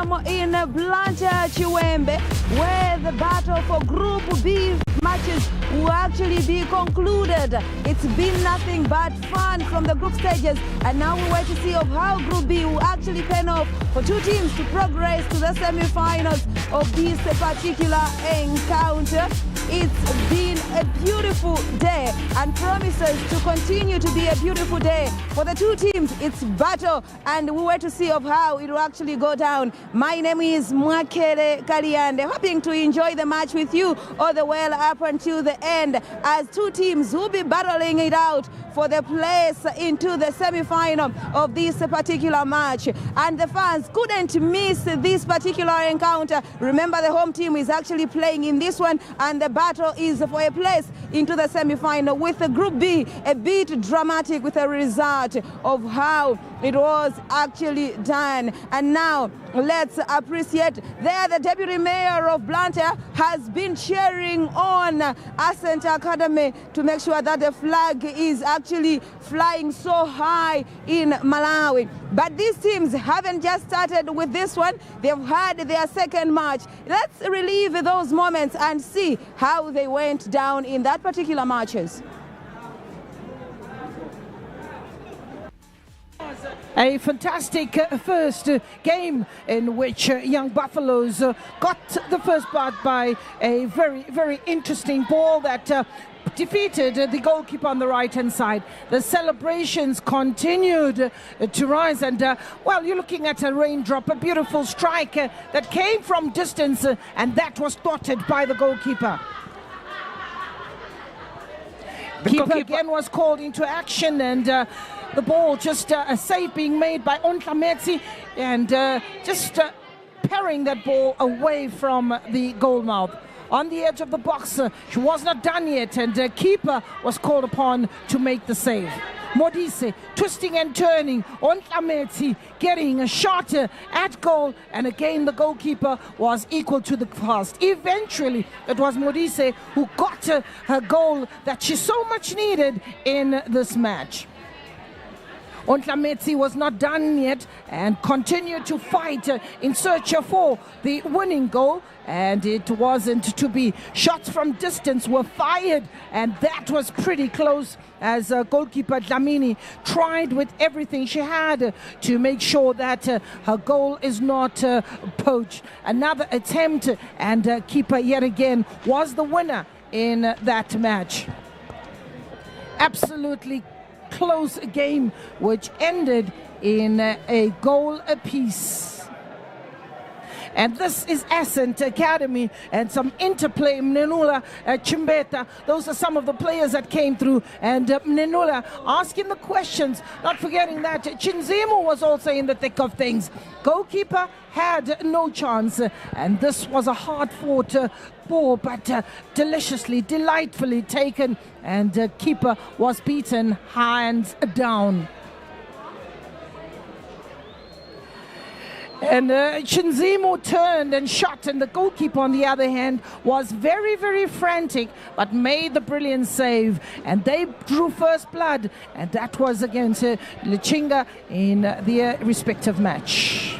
Stadium in Blantyre, Chiwembe, where the battle for Group B matches will actually be concluded. It's been nothing but fun from the group stages, and now we wait to see of how Group B will actually pan off for two teams to progress to the semi-finals of this particular encounter. It's been a beautiful day and promises to continue to be a beautiful day for the two teams. It's battle, and we wait to see of how it will actually go down. My name is Mwakere Kaliande, hoping to enjoy the match with you all the way up until the end, as two teams will be battling it out for the place into the semi-final of this particular match. And the fans couldn't miss this particular encounter. Remember, the home team is actually playing in this one, and the battle is for a place into the semi-final, with the Group B a bit dramatic with a result of how it was actually done. And now let's appreciate there the Deputy Mayor of Blantyre has been cheering on Ascent Academy to make sure that the flag is actually flying so high in Malawi. But these teams haven't just started with this one, they've had their second match. Let's relive those moments and see how they went down in that particular matches. A fantastic first game in which Young Buffaloes got the first part by a very, very interesting ball that defeated the goalkeeper on the right-hand side. The celebrations continued to rise, and well, you're looking at a raindrop, a beautiful strike that came from distance, and that was dotted by the goalkeeper. Keeper again was called into action, and the ball just a save being made by Ontlametsi, and just parrying that ball away from the goal mouth. On the edge of the box, she was not done yet, and keeper was called upon to make the save. Modise twisting and turning, Ontlametsi getting a shot at goal, and again the goalkeeper was equal to the task. Eventually it was Modise who got her goal that she so much needed in this match. Ontlametsi was not done yet and continued to fight in search for the winning goal, and it wasn't to be. Shots from distance were fired, and that was pretty close, as goalkeeper Dlamini tried with everything she had to make sure that her goal is not poached. Another attempt, and keeper yet again was the winner in that match. Absolutely close game, which ended in a goal apiece. And this is Ascent Academy, and some interplay. Mnenula, Chimbeta, those are some of the players that came through, and Mnenula asking the questions, not forgetting that Chinzimu was also in the thick of things. Goalkeeper had no chance, and this was a hard-fought ball, but deliciously, delightfully taken, and keeper was beaten hands down. And Chinzimu turned and shot, and the goalkeeper, on the other hand, was very, very frantic, but made the brilliant save, and they drew first blood, and that was against Lichinga in their respective match.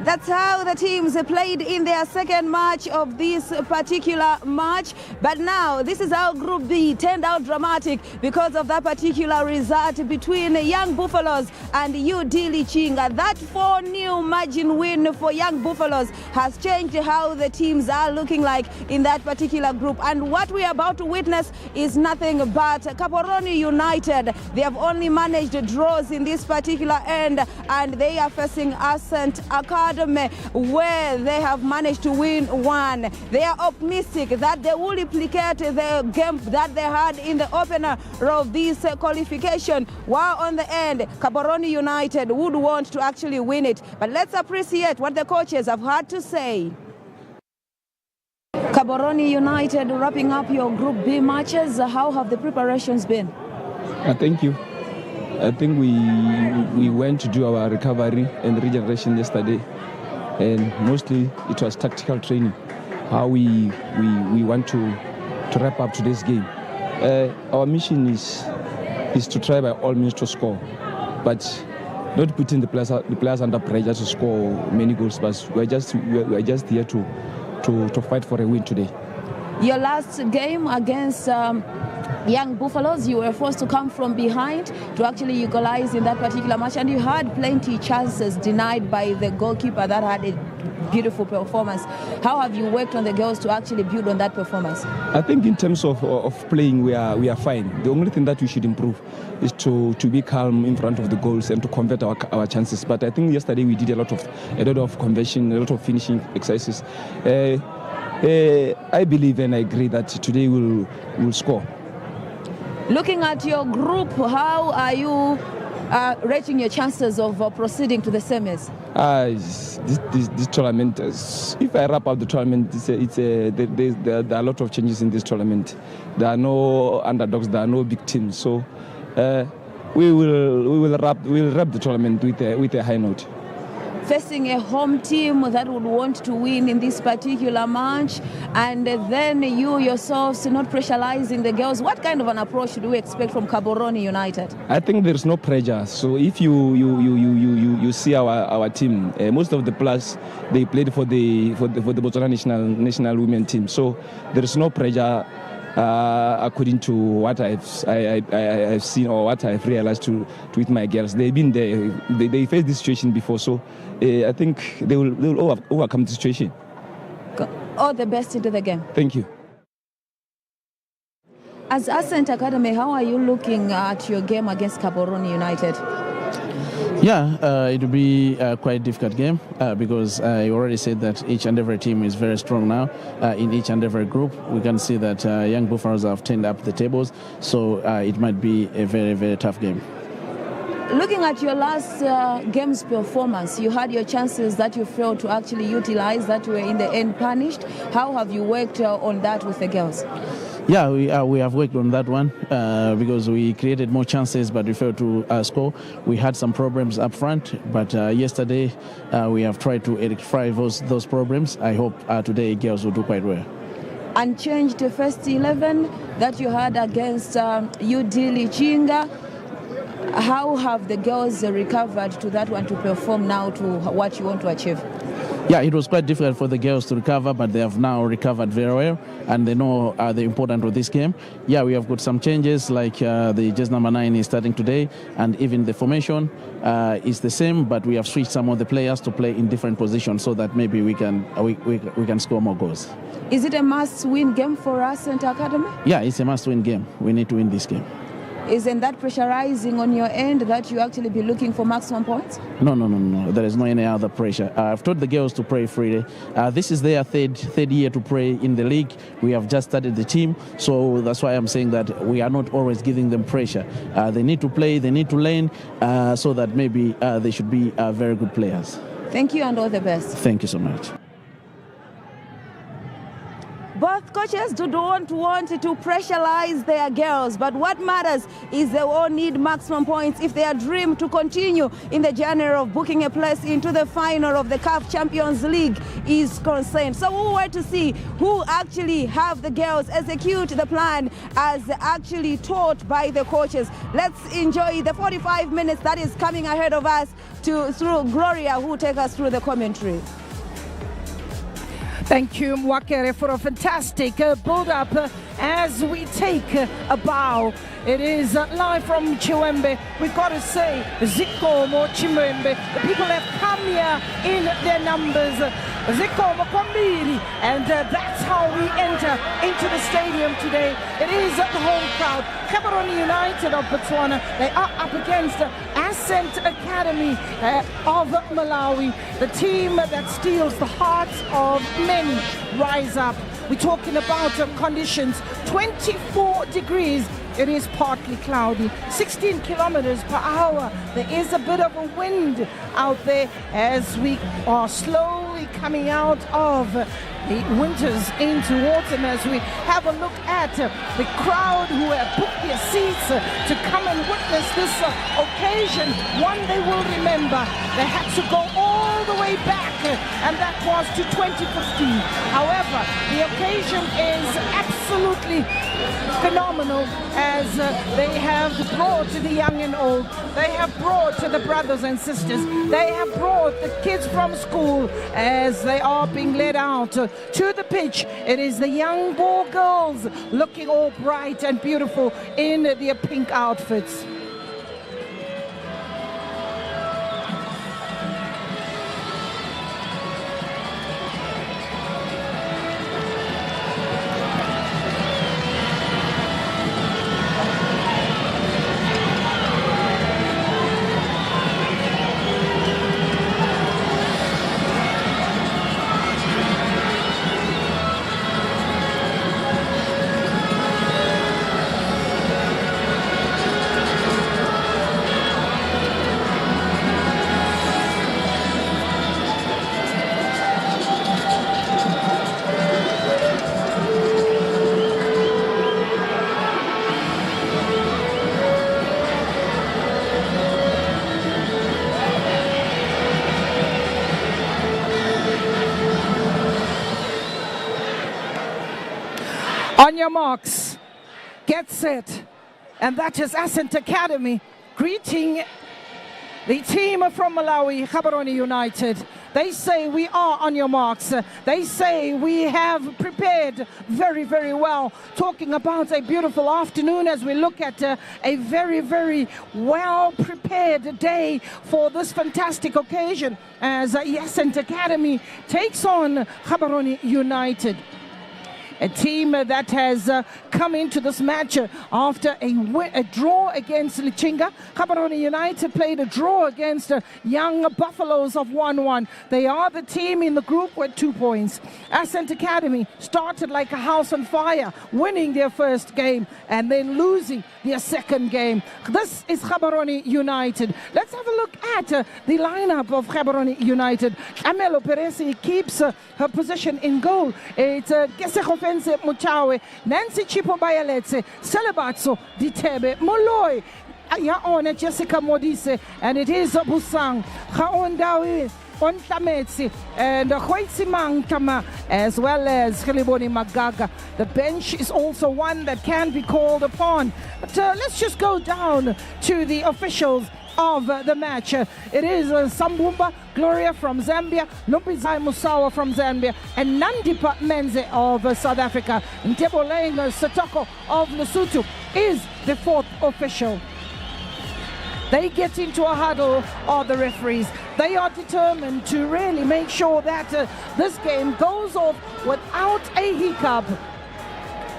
That's how the teams played in their second match of this particular match. But now, this is how Group B turned out dramatic because of that particular result between Young Buffaloes and UD Lichinga. That 4-0 margin win for Young Buffaloes has changed how the teams are looking like in that particular group. And what we are about to witness is nothing but Gaborone United. They have only managed draws in this particular end, and they are facing Ascent Academy, where they have managed to win one. They are optimistic that they will replicate the game that they had in the opener of this qualification, while on the end, Gaborone United would want to actually win it. But let's appreciate what the coaches have had to say. Gaborone United, wrapping up your Group B matches, how have the preparations been? Thank you. I think we went to do our recovery and regeneration yesterday, and mostly it was tactical training, how we want to wrap up today's game. Our mission is to try by all means to score, but not putting the players under pressure to score many goals, but we're just here to fight for a win today. Your last game against Young Buffaloes, you were forced to come from behind to actually equalize in that particular match, and you had plenty chances denied by the goalkeeper that had a beautiful performance. How have you worked on the girls to actually build on that performance? I think in terms of playing, we are fine. The only thing that we should improve is to be calm in front of the goals and to convert our chances. But I think yesterday we did a lot of conversion, a lot of finishing exercises. I believe and I agree that today we'll score. Looking at your group, how are you rating your chances of proceeding to the semis? This tournament, if I wrap up the tournament, there are a lot of changes in this tournament. There are no underdogs, there are no big teams. So we'll wrap the tournament with a high note. Facing a home team that would want to win in this particular match, and then you yourselves not pressurizing the girls, what kind of an approach do we expect from Gaborone United? I think there's no pressure. So if you see our team, most of the players they played for the Botswana national women team. So there's no pressure. According to what I've seen or what I've realized with my girls, they've been there. They faced this situation before, so I think they will overcome the situation. All the best into the game. Thank you. As Ascent Academy, how are you looking at your game against Gaborone United? Yeah, it will be quite a difficult game because I already said that each and every team is very strong now. In each and every group, we can see that Young Buffaloes have turned up the tables, so it might be a very, very tough game. Looking at your last game's performance, you had your chances that you failed to actually utilize that were in the end punished. How have you worked on that with the girls? Yeah, we have worked on that one because we created more chances, but we failed to score. We had some problems up front, but yesterday we have tried to rectify those problems. I hope today girls will do quite well. Unchanged first 11 that you had against UD Lichinga. How have the girls recovered to that one to perform now to what you want to achieve? Yeah, it was quite difficult for the girls to recover, but they have now recovered very well, and they know the importance of this game. Yeah, we have got some changes, like the jazz number 9 is starting today, and even the formation is the same, but we have switched some of the players to play in different positions so that maybe we can score more goals. Is it a must-win game for Ascent Academy? Yeah, it's a must-win game. We need to win this game. Isn't that pressurizing on your end that you actually be looking for maximum points? No. There is no any other pressure. I've taught the girls to play freely. This is their third year to play in the league. We have just started the team, so that's why I'm saying that we are not always giving them pressure. They need to play, they need to learn, so that maybe they should be very good players. Thank you and all the best. Thank you so much. Both coaches don't want to pressurize their girls, but what matters is they all need maximum points if their dream to continue in the journey of booking a place into the final of the CAF Champions League is concerned. So we'll wait to see who actually have the girls execute the plan as actually taught by the coaches. Let's enjoy the 45 minutes that is coming ahead of us through Gloria, who will take us through the commentary. Thank you, Mwakere, for a fantastic build-up as we take a bow. It is live from Chiwembe. We've got to say, Zikomo Chiwembe. The people have come here in their numbers. Zikomo Kwambiri. And that's how we enter into the stadium today. It is the home crowd. Gaborone United of Botswana. They are up against Ascent Academy of Malawi. The team that steals the hearts of many. Rise up. We're talking about conditions. 24 degrees. It is partly cloudy. 16 kilometers per hour. There is a bit of a wind out there as we are slowly coming out of the winters into autumn, as we have a look at the crowd who have booked their seats to come and witness this occasion, one they will remember. They had to go all the way back, and that was to 2015. However, the occasion is absolutely phenomenal as they have brought the young and old. They have brought the brothers and sisters. They have brought the kids from school as they are being led out to the pitch. It is the young ball girls looking all bright and beautiful in their pink outfits. On your marks, get set, and that is Ascent Academy greeting the team from Malawi, Gaborone United. They say we are on your marks. They say we have prepared very, very well. Talking about a beautiful afternoon as we look at a very, very well prepared day for this fantastic occasion as Ascent Academy takes on Gaborone United. A team that has come into this match after a draw against Lichinga. Gaborone United played a draw against Young Buffaloes of 1-1. They are the team in the group with 2 points. Ascent Academy started like a house on fire, winning their first game and then losing their second game. This is Gaborone United. Let's have a look at the lineup of Gaborone United. Amelo Peresi keeps her position in goal. It's Gesegofense Muchawe, Nancy Chipo Bayaletse, Celebatso Ditebe, Moloi, Yaone Jessica Modise, and it is Busang, Haondawi, Ontlametsi, and Hoitsimang Tama, as well as Heliboni Magaga. The bench is also one that can be called upon. But let's just go down to the officials of the match. It is Sambumba Gloria from Zambia, Lumpizai Musawa from Zambia, and Nandipa Menze of South Africa. Nteboleng Satoko of Lesotho is the fourth official. They get into a huddle of the referees. They are determined to really make sure that this game goes off without a hiccup.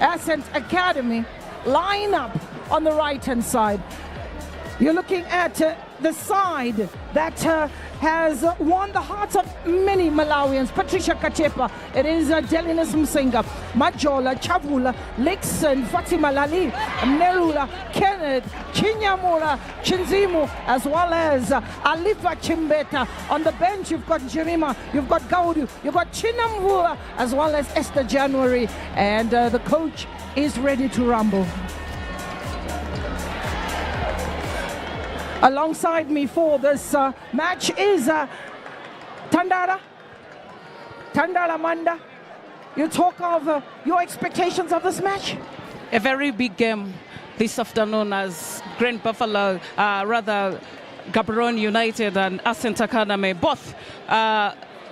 Ascent Academy line up on the right-hand side. You're looking at the side that has won the hearts of many Malawians. Patricia Kachepa, it is Delinas Msinga, Majola, Chavula, Lixon, Fatima Lali, Nerula, Kenneth, Chinyamura, Chinzimu, as well as Alifa Chimbeta. On the bench, you've got Jerima, you've got Gaudu, you've got Chinamvula, as well as Esther January, and the coach is ready to rumble. Alongside me for this match is Tandara Manda. You talk of your expectations of this match? A very big game this afternoon as Grand Buffalo, Gaborone United and Ascent Academy, both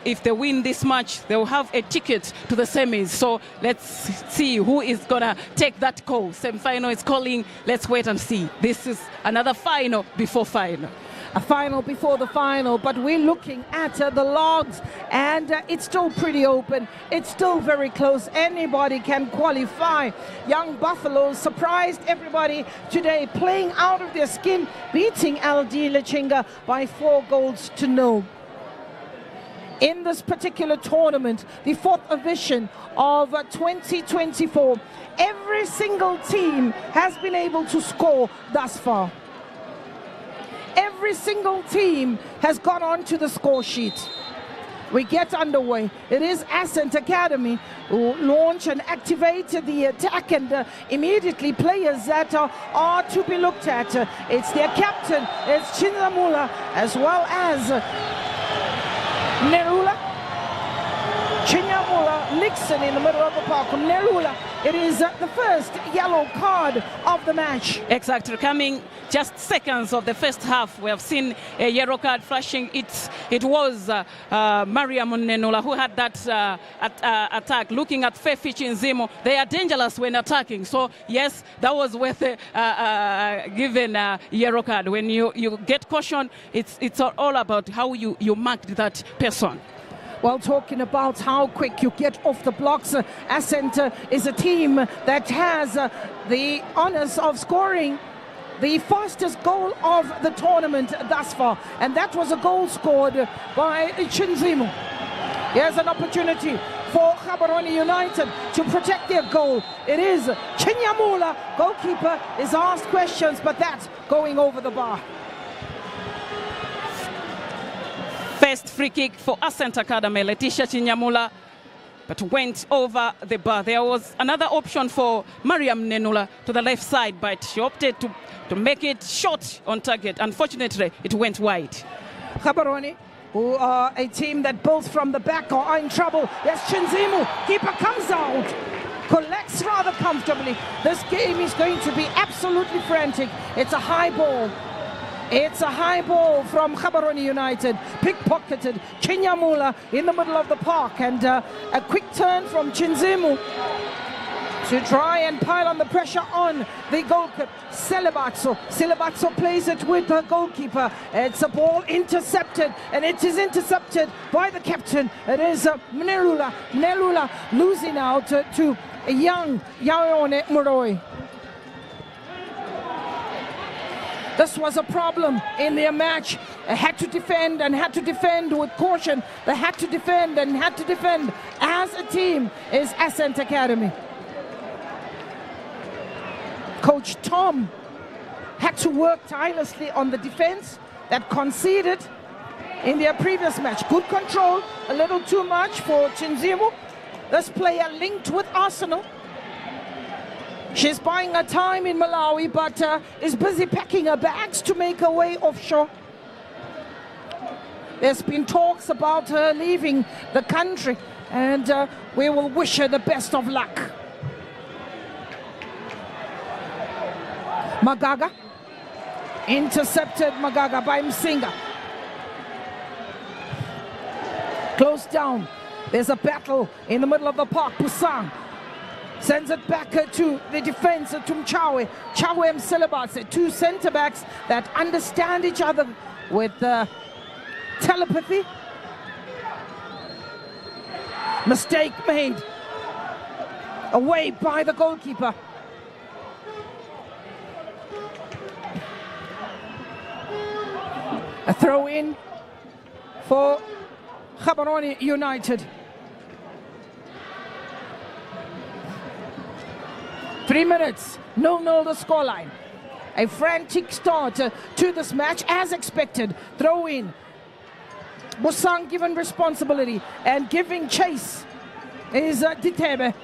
if they win this match, they will have a ticket to the semis. So let's see who is going to take that call. Semi-final is calling. Let's wait and see. This is another final before final. A final before the final, but we're looking at the logs, and it's still pretty open. It's still very close. Anybody can qualify. Young Buffaloes surprised everybody today, playing out of their skin, beating LD Lichinga by 4-0. In this particular tournament, the fourth edition of 2024, every single team has been able to score thus far. Every single team has got onto the score sheet. We get underway. It is Ascent Academy who launch and activate the attack, and immediately players that are to be looked at. It's their captain, it's Chinamula, as well as Nerula, Chinyamula, Nixon in the middle of the park, Nerula, it is the first yellow card of the match. Exactly. Coming just seconds of the first half, we have seen a yellow card flashing. It was Mariam Nenula who had that attack. Looking at Fefi Chinzimu, they are dangerous when attacking. So yes, that was worth given a yellow card. When you get caution, it's all about how you marked that person. Well, talking about how quick you get off the blocks, Ascent is a team that has the honors of scoring the fastest goal of the tournament thus far, and that was a goal scored by Chinzimu. Here's an opportunity for Gaborone United to protect their goal. It is Chinyamula, goalkeeper, is asked questions, but that's going over the bar. First free kick for Ascent Academy, Letitia Chinyamula, but went over the bar. There was another option for Mariam Nenula to the left side, but she opted to make it short on target. Unfortunately, it went wide. Gaborone, who are a team that both from the back are in trouble. Yes, Chinzimu, keeper comes out, collects rather comfortably. This game is going to be absolutely frantic. It's a high ball. It's a high ball from Gaborone United, pickpocketed. Chinyamula in the middle of the park, and a quick turn from Chinzimu to try and pile on the pressure on the goalkeeper, Selebatso. Selebatso plays it with the goalkeeper. It's a ball intercepted, and it is intercepted by the captain. It is Mnerula. Mnerula losing out to young Gaborone Muroi. This was a problem in their match. They had to defend and had to defend with caution. They had to defend and had to defend as a team is Ascent Academy. Coach Tom had to work tirelessly on the defense that conceded in their previous match. Good control, a little too much for Chinzimu. This player linked with Arsenal. She's buying her time in Malawi, but is busy packing her bags to make her way offshore. There's been talks about her leaving the country, and we will wish her the best of luck. Magaga, intercepted Magaga by Msinga. Close down. There's a battle in the middle of the park. Busang sends it back to the defense to Mchawe. Chawe and Selebatse, two centre-backs that understand each other with telepathy. Mistake made. Away by the goalkeeper. A throw in for Gaborone United. 3 minutes, 0-0 the scoreline. A frantic start to this match as expected. Throw in. Busang given responsibility and giving chase is Ditebe.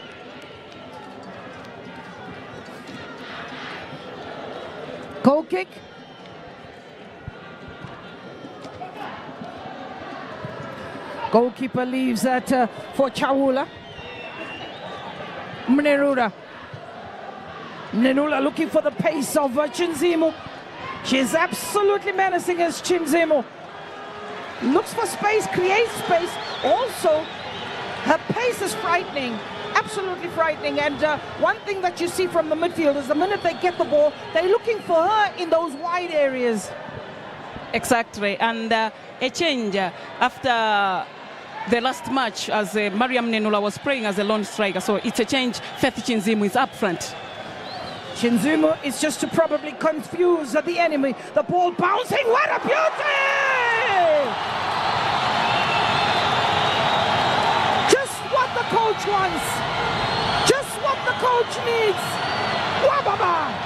Goal kick. Goalkeeper leaves that for Chawula. Mnerura. Nenula looking for the pace of Chinzimu. She's absolutely menacing as Chinzimu. Looks for space, creates space. Also, her pace is frightening. Absolutely frightening. And one thing that you see from the midfield is the minute they get the ball, they're looking for her in those wide areas. Exactly. And a change after the last match as Mariam Nenula was playing as a lone striker. So it's a change. Faith Chinzimu is up front. Chinzimu is just to probably confuse the enemy. The ball bouncing. What a beauty! Just what the coach wants. Just what the coach needs. Wababa!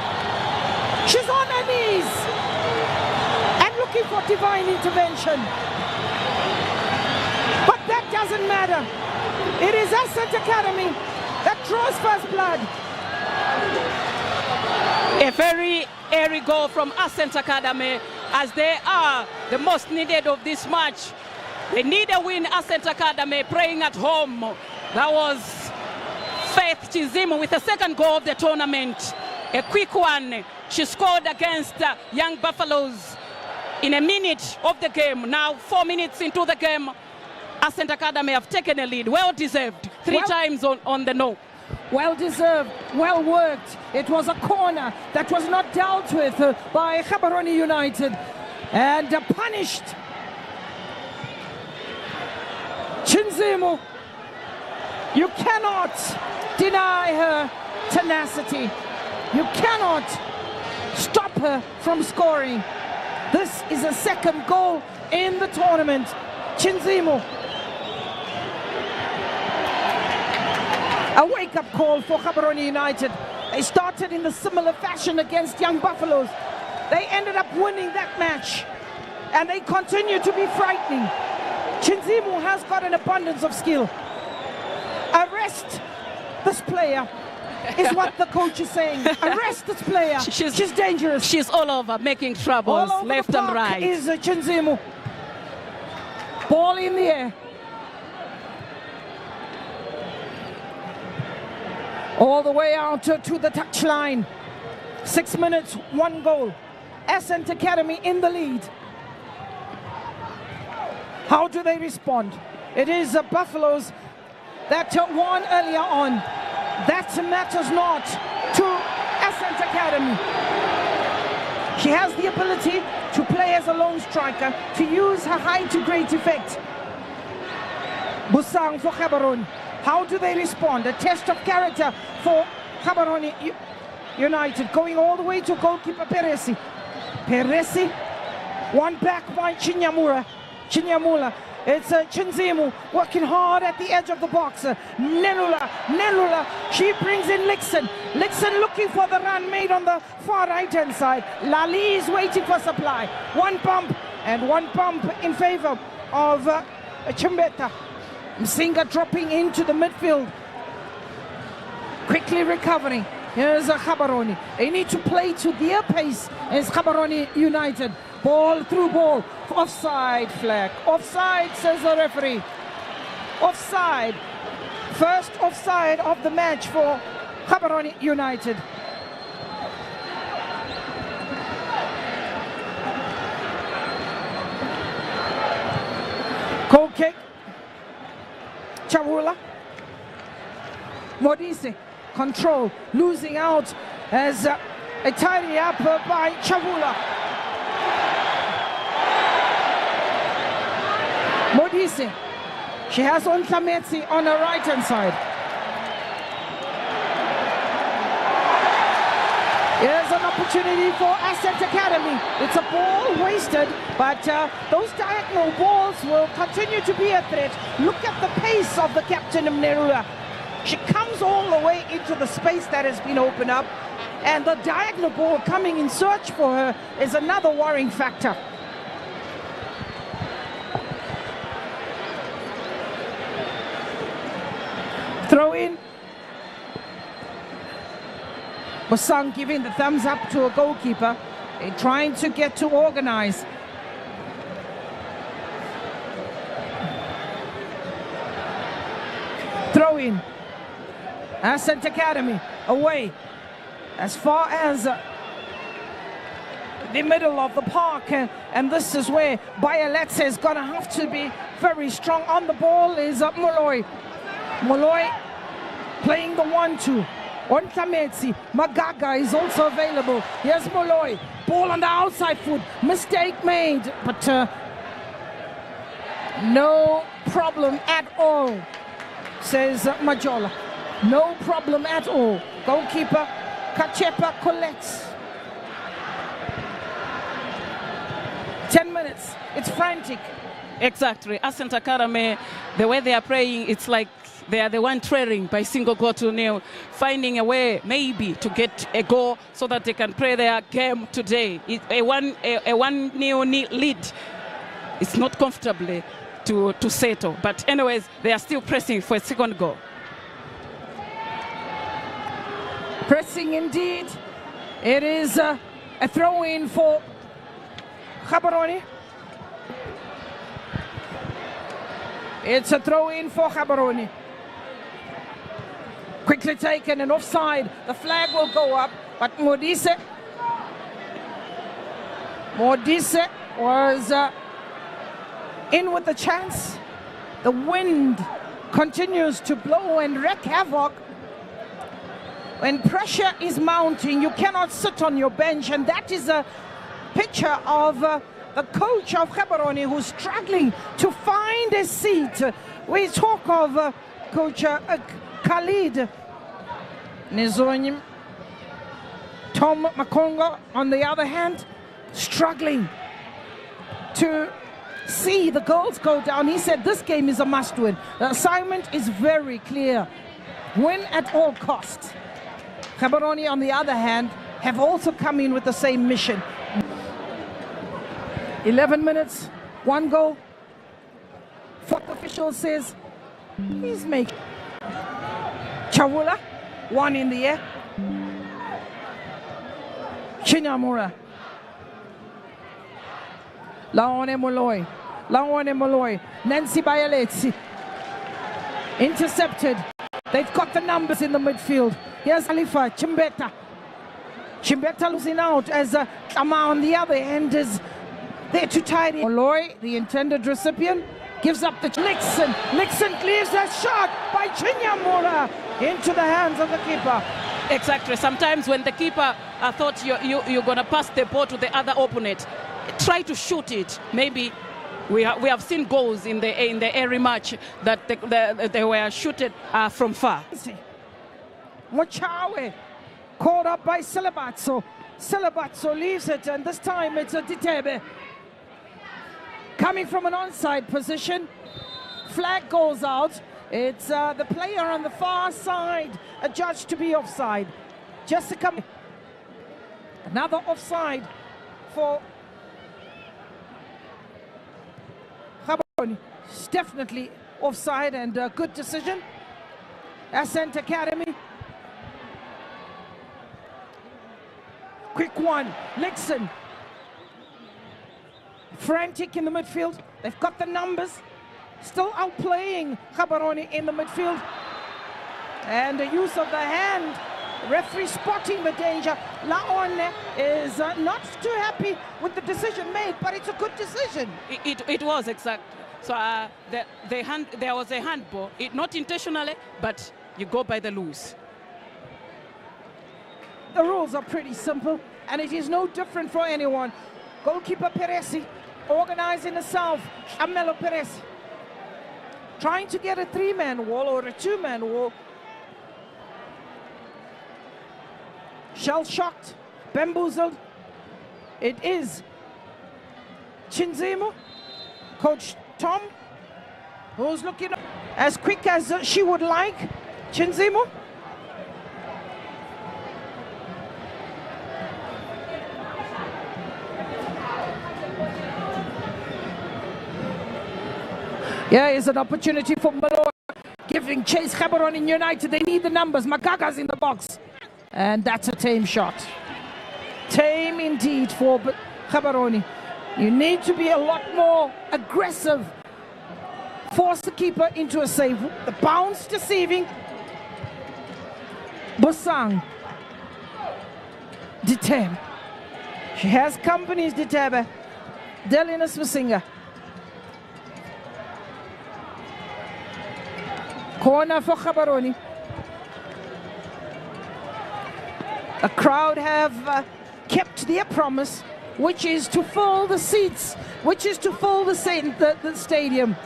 She's on her knees and looking for divine intervention. But that doesn't matter. It is Ascent Academy that draws first blood. A very airy goal from Ascent Academy, as they are the most needed of this match. They need a win, Ascent Academy, playing at home. That was Faith Chizimu with the second goal of the tournament. A quick one. She scored against Young Buffaloes in a minute of the game. Now 4 minutes into the game, Ascent Academy have taken a lead. Well deserved. Three times on the no. Well deserved, well worked. It was a corner that was not dealt with by Gaborone United and punished. Chizimu, you cannot deny her tenacity. You cannot stop her from scoring. This is a second goal in the tournament. Chizimu. A wake-up call for Gaborone United. They started in the similar fashion against Young Buffaloes. They ended up winning that match, and they continue to be frightening. Chizimu has got an abundance of skill. Arrest this player is what the coach is saying. Arrest this player. She's dangerous. She's all over, making troubles all over left the and park right. Is Chizimu. Ball in the air. All the way out to the touchline. 6 minutes, 1 goal. Ascent Academy in the lead. How do they respond? It is Buffaloes that won earlier on. That matters not to Ascent Academy. She has the ability to play as a lone striker, to use her height to great effect. Busang for Gaborone. How do they respond? A test of character for Gaborone United, going all the way to goalkeeper Peresi. Peresi, one back by Chinyamura. It's Chizimu working hard at the edge of the box. Nelula, she brings in Lixon. Lixon looking for the run made on the far right-hand side. Lali is waiting for supply. One bump in favor of Chimbeta. Msinga dropping into the midfield. Quickly recovering. Here's Gaborone. They need to play to their pace as Gaborone United. Ball through ball. Offside flag. Offside, says the referee. Offside. First offside of the match for Gaborone United. Goal kick. Chavula. Modise. Control. Losing out as a tidy up by Chavula. Modise. She has Ontlametsi on her right-hand side. Here's an opportunity for Ascent Academy. It's a ball wasted, but those diagonal balls will continue to be a threat. Look at the pace of the captain of Nerula. She comes all the way into the space that has been opened up, and the diagonal ball coming in search for her is another worrying factor. Throw in. Bosang giving the thumbs up to a goalkeeper. They're trying to get to organize. Throw in. Ascent Academy away as far as the middle of the park, and this is where Bayaletse is going to have to be very strong. On the ball is Molloy. Molloy playing the 1-2. Ontlametsi, Magaga is also available. Here's Molloy. Ball on the outside foot. Mistake made, but no problem at all, says Majola. No problem at all. Goalkeeper Kachepa collects. 10 minutes. It's frantic. Exactly. Ascent Academy, the way they are playing, it's like they are the one trailing by single goal to nil, finding a way maybe to get a goal so that they can play their game today. A 1-0 lead. It's not comfortably to settle. But anyways, they are still pressing for a second goal. Pressing indeed. It is a throw-in for Gaborone. It's a throw-in for Gaborone. Quickly taken and offside. The flag will go up, but Modise was in with the chance. The wind continues to blow and wreak havoc. When pressure is mounting, you cannot sit on your bench, and that is a picture of the coach of Gaborone who's struggling to find a seat. We talk of Coach Khalid Nizonyim. Tom Makongo, on the other hand, struggling to see the goals go down. He said this game is a must-win. The assignment is very clear. Win at all costs. Gaborone, on the other hand, have also come in with the same mission. 11 minutes, 1 goal. Fourth official says he's making. Chawula, 1 in the air. Chinyamura. Laone Moloi. Nancy Bayaletsi. Intercepted. They've got the numbers in the midfield. Here's Khalifa Chimbeta. Chimbeta losing out as Kama on the other end is there to tidy. Moloi, the intended recipient, gives up the Nixon. Nixon clears that shot by Chinyamura into the hands of the keeper. Exactly. Sometimes when the keeper thought you're going to pass the ball to the other opponent, try to shoot it. Maybe we have seen goals in the every match that they were shooted from far. Mochawe caught up by Celebatso. Celebatso leaves it, and this time it's a Ditebe. Coming from an onside position, flag goes out. It's the player on the far side, adjudged to be offside. Jessica, another offside for Gaborone. It's definitely offside, and a good decision. Ascent Academy. Quick one, Lixon. Frantic in the midfield. They've got the numbers. Still outplaying Gaborone in the midfield. And the use of the hand. Referee spotting the danger. Laone is not too happy with the decision made, but it's a good decision. It was exactly. So there was a handball. Not intentionally, but you go by the rules. The rules are pretty simple, and it is no different for anyone. Goalkeeper Peresi organizing herself. Amelo Peresi trying to get a 3-man wall or a 2-man wall. Shell-shocked, bamboozled. It is Chinzimu, Coach Tom, who's looking as quick as she would like. Chinzimu. Yeah, it's an opportunity for Malone, giving chase. Gaborone United, they need the numbers. Magaga's in the box. And that's a tame shot. Tame indeed for Gaborone. You need to be a lot more aggressive. Force the keeper into a save. The bounce deceiving. Busang. Ditebe. She has companies, Ditebe. Delina Swasinga. Corner for Gaborone. The crowd have kept their promise, which is to fill the seats, which is to fill the stadium.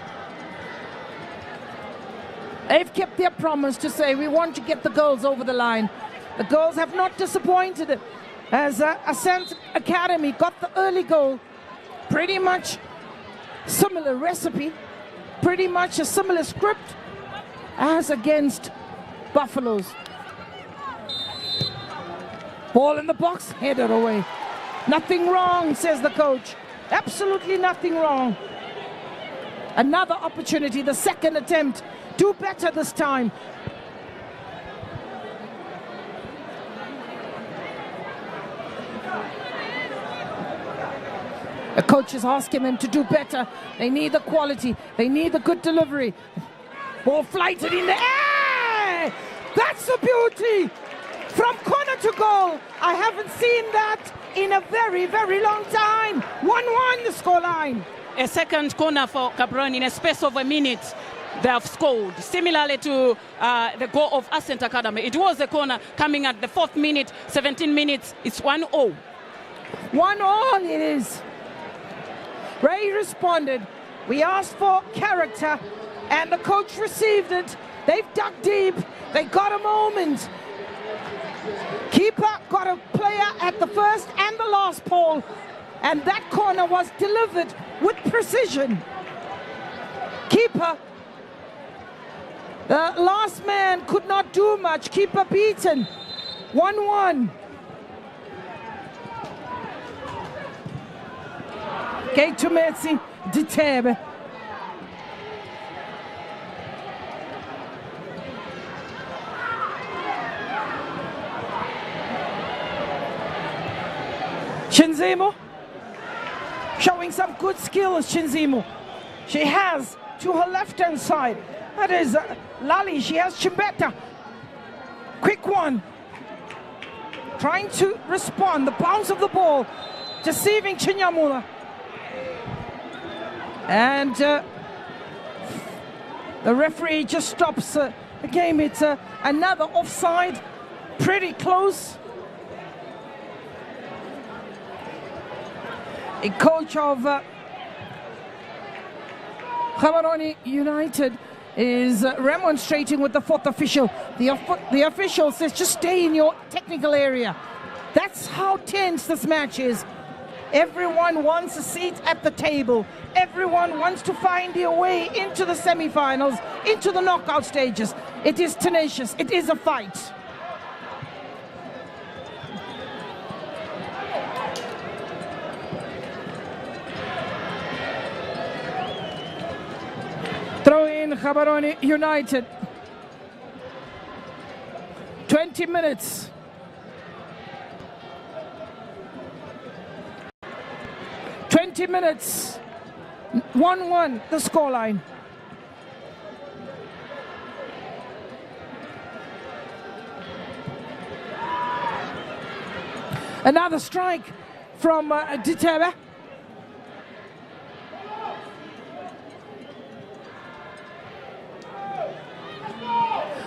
They've kept their promise to say we want to get the girls over the line. The girls have not disappointed, as Ascent Academy got the early goal. Pretty much similar recipe, pretty much a similar script as against Buffaloes. Ball in the box, headed away. Nothing wrong, says the coach. Absolutely nothing wrong. Another opportunity, the second attempt. Do better this time. The coach is asking them to do better. They need the quality. They need the good delivery. Ball flighted in the air. That's That's a beauty! From corner to goal. I haven't seen that in a very, very long time. 1-1 the scoreline. A second corner for Gaborone in a space of a minute. They have scored, similarly to the goal of Ascent Academy. It was a corner coming at the 4th minute, 17 minutes. It's 1-0. 1-1 it is. Ray responded. We asked for character, and the coach received it. They've dug deep. They got a moment. Keeper got a player at the first and the last pole, and that corner was delivered with precision. Keeper, the last man could not do much. Keeper beaten. 1-1. Gaborone Ditebe. Chinzimu showing some good skills. Chinzimu, she has to her left-hand side. That is Lali. She has Chimbeta. Quick one. Trying to respond. The bounce of the ball. Deceiving Chinyamula. And the referee just stops the game. It's another offside. Pretty close. A coach of Gaborone United is remonstrating with the 4th official. The official says just stay in your technical area. That's how tense this match is. Everyone wants a seat at the table. Everyone wants to find their way into the semi-finals, into the knockout stages. It is tenacious. It is a fight. Throw in Gaborone United. 20 minutes. 20 minutes. 1-1 the scoreline. Another strike from Ditebe.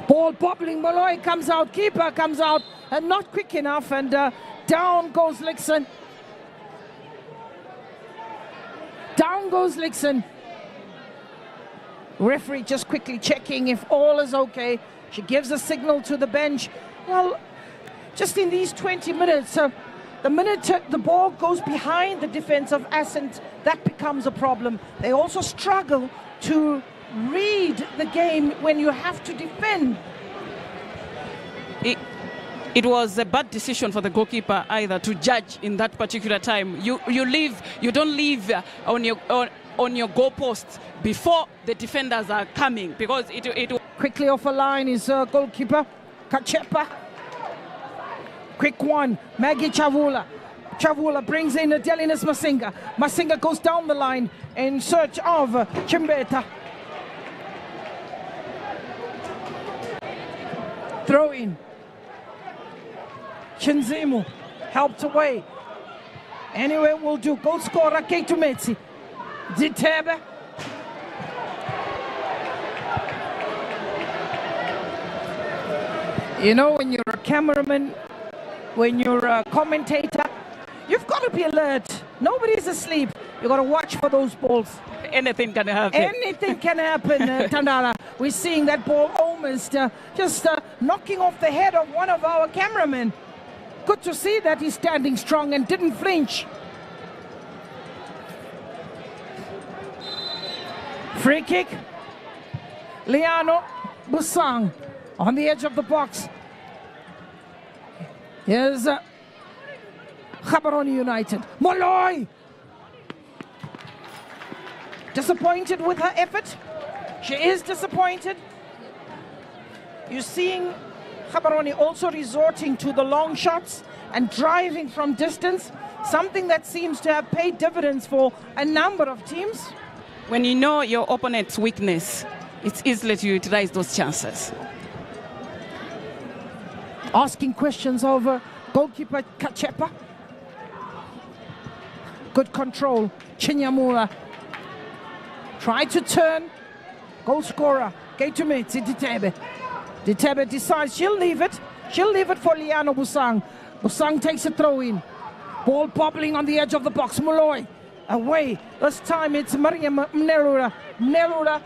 Ball bobbling, Malloy comes out, keeper comes out, and not quick enough, and down goes Lixon. Down goes Lixon. Referee just quickly checking if all is okay. She gives a signal to the bench. Well, just in these 20 minutes, the minute the ball goes behind the defense of Ascent, that becomes a problem. They also struggle to read the game when you have to defend. It was a bad decision for the goalkeeper either to judge in that particular time. You don't leave on your goalpost before the defenders are coming, because it quickly off a line is goalkeeper Kachepa. Quick one, Maggie Chavula. Chavula brings in Delinas Masinga. Masinga goes down the line in search of Chimbeta. Throw in. Chinzimu helped away. Anyway, will do. Goal scorer Gaborone. Ditebe. You know, when you're a cameraman, when you're a commentator, you've got to be alert. Nobody's asleep. You've got to watch for those balls. Anything can happen. Anything can happen, Tandala. We're seeing that ball almost just knocking off the head of one of our cameramen. Good to see that he's standing strong and didn't flinch. Free kick. Liano Busang on the edge of the box. Here's Gaborone United. Molloy! Disappointed with her effort. She is disappointed. You're seeing Gaborone also resorting to the long shots and driving from distance, something that seems to have paid dividends for a number of teams. When you know your opponent's weakness, it's easy to utilize those chances. asking questions of goalkeeper Kachepa. Good control. Chinyamura tried to turn. Goal scorer Gatumetse Ditebe. Ditebe decides she'll leave it. She'll leave it for Liano Busang. Busang takes a throw in. Ball bobbling on the edge of the box. Molloy away. This time it's Mariam Mnerura. Mnerura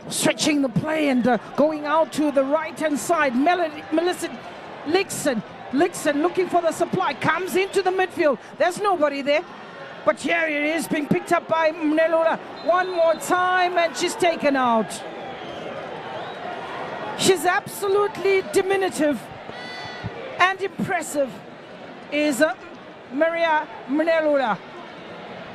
stretching the play and going out to the right-hand side. Melissa Lixon looking for the supply. Comes into the midfield. There's nobody there. But here it is, being picked up by Mnerura. One more time and she's taken out. She's absolutely diminutive and impressive, is Maria Mnerura.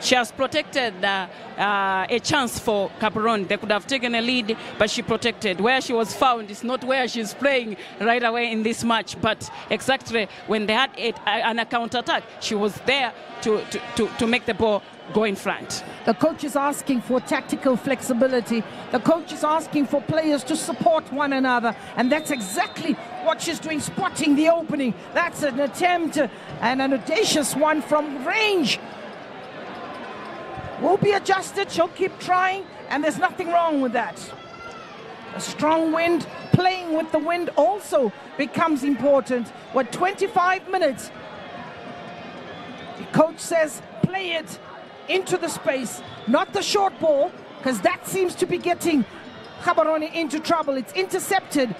She has protected a chance for Gaborone. They could have taken a lead, but she protected. Where she was found is not where she's playing right away in this match, but exactly when they had an counter-attack, she was there to make the ball go in front. The coach is asking for tactical flexibility. The coach is asking for players to support one another, and that's exactly what she's doing, spotting the opening. That's an attempt and an audacious one from range. Will be adjusted, she'll keep trying, and there's nothing wrong with that. A strong wind, playing with the wind also becomes important. What, 25 minutes? The coach says, play it into the space, not the short ball, because that seems to be getting Gaborone into trouble. It's intercepted.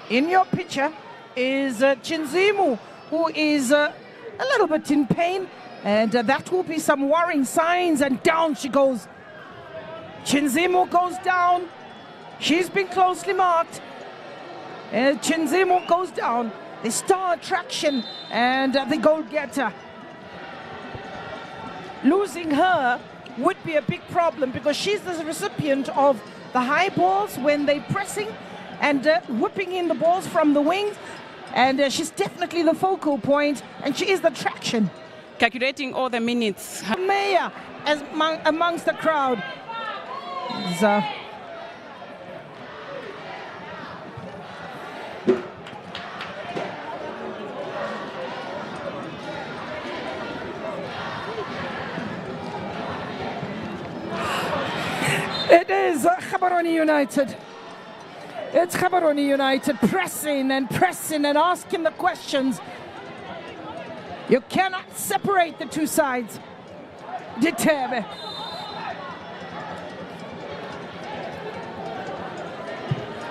In your picture is Chinzimu, who is a little bit in pain. And that will be some worrying signs, and down she goes. Chinzimu goes down. She's been closely marked. And Chinzimu goes down. The star attraction and the goal getter. Losing her would be a big problem because she's the recipient of the high balls when they're pressing and whipping in the balls from the wings. And she's definitely the focal point, and she is the attraction. Calculating all the minutes. Mayor amongst the crowd. It is Gaborone United. It's Gaborone United pressing and asking the questions. You cannot separate the two sides. Ditebe.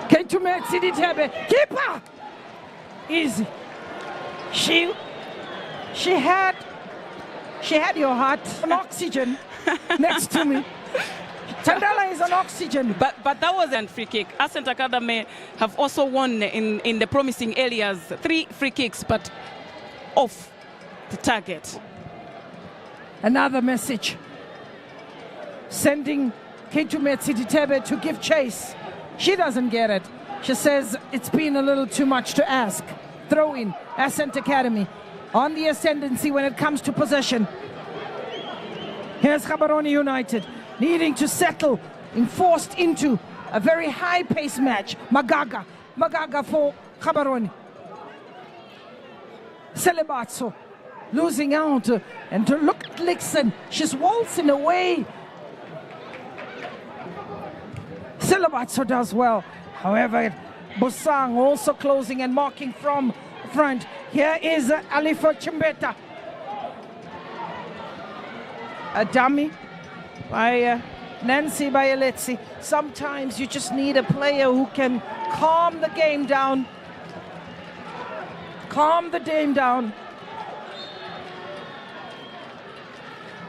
Gatumetse Ditebe. Keeper! Easy. She had your heart on oxygen next to me. Tandala is on oxygen. But that wasn't free kick. Ascent Academy have also won in the promising areas. 3 free kicks, but off the target. Another message. Sending Gatumetse Ditebe to give chase. She doesn't get it. She says it's been a little too much to ask. Throw in. Ascent Academy on the ascendancy when it comes to possession. Here's Gaborone United needing to settle and forced into a very high-paced match. Magaga for Gaborone. Celebatso losing out, and to look at Lixon, she's waltzing away. Celebatso does well. However, Busang also closing and marking from front. Here is Alifa Chimbeta. A dummy by Nancy Bayeletsi. Sometimes you just need a player who can calm the game down. Calm the game down.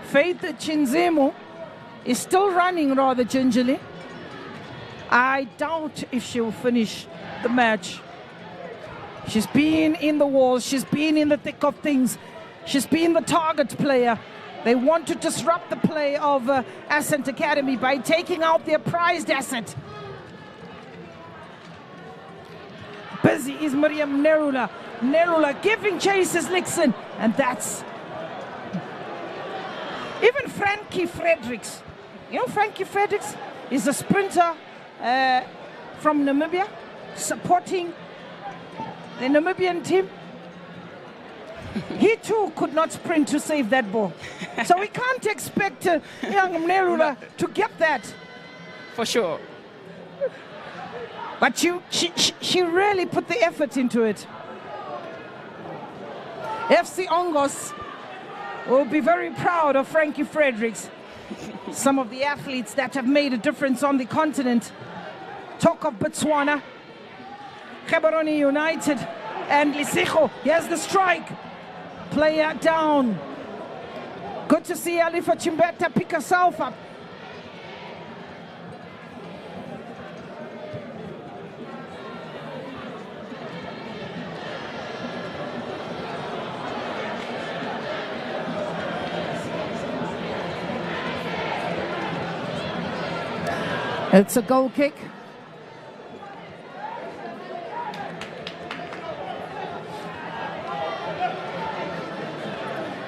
Faith Chinzimu is still running rather gingerly. I doubt if she'll finish the match. She's been in the walls. She's been in the thick of things. She's been the target player. They want to disrupt the play of Ascent Academy by taking out their prized asset. Busy is Miriam Nerula. Nerula giving chase is Lixon. And that's... Even Frankie Fredericks. You know Frankie Fredericks is a sprinter from Namibia, supporting the Namibian team. He too could not sprint to save that ball. So we can't expect young Mnerula to get that. For sure. But she really put the effort into it. FC Ongos will be very proud of Frankie Fredericks. Some of the athletes that have made a difference on the continent. Talk of Botswana, Gaborone United, and Lesego. Here's the strike. Player down. Good to see Alifa Chimbeta pick herself up. It's a goal kick.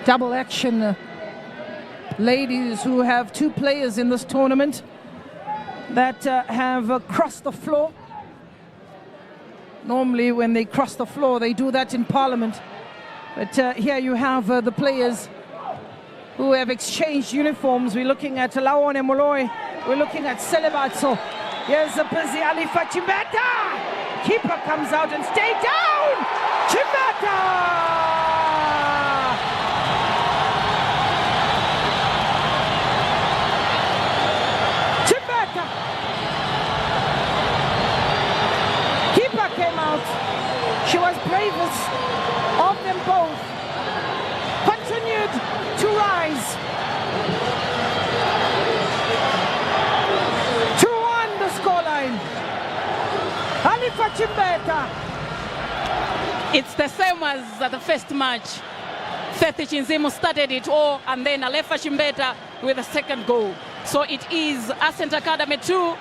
Double action, ladies who have two players in this tournament that have crossed the floor. Normally when they cross the floor, they do that in Parliament. But here you have the players who have exchanged uniforms. We're looking at Laone Moloi. We're looking at Celebatso. Here's a busy Alifa Chimbeta. Keeper comes out and stay down. Chimbeta! Keeper came out. She was bravest of them both. Continued to rise. 2-1 the scoreline. Alifa Chimbeta. It's the same as the first match. Fethi Chinzimu started it all, and then Alifa Chimbeta with the second goal. So it is Ascent Academy 2,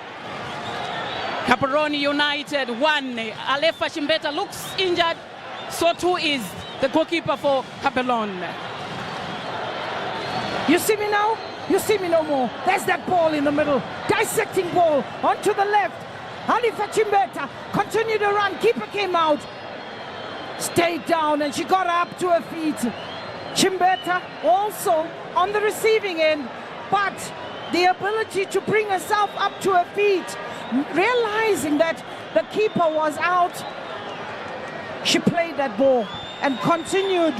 Gaborone United 1. Alifa Chimbeta looks injured, so too is the goalkeeper for Gaborone. You see me now? You see me no more. There's that ball in the middle. Dissecting ball onto the left. Alifa Chimbeta continued to run. Keeper came out. Stayed down and she got up to her feet. Chimbeta also on the receiving end, but the ability to bring herself up to her feet, realizing that the keeper was out, she played that ball and continued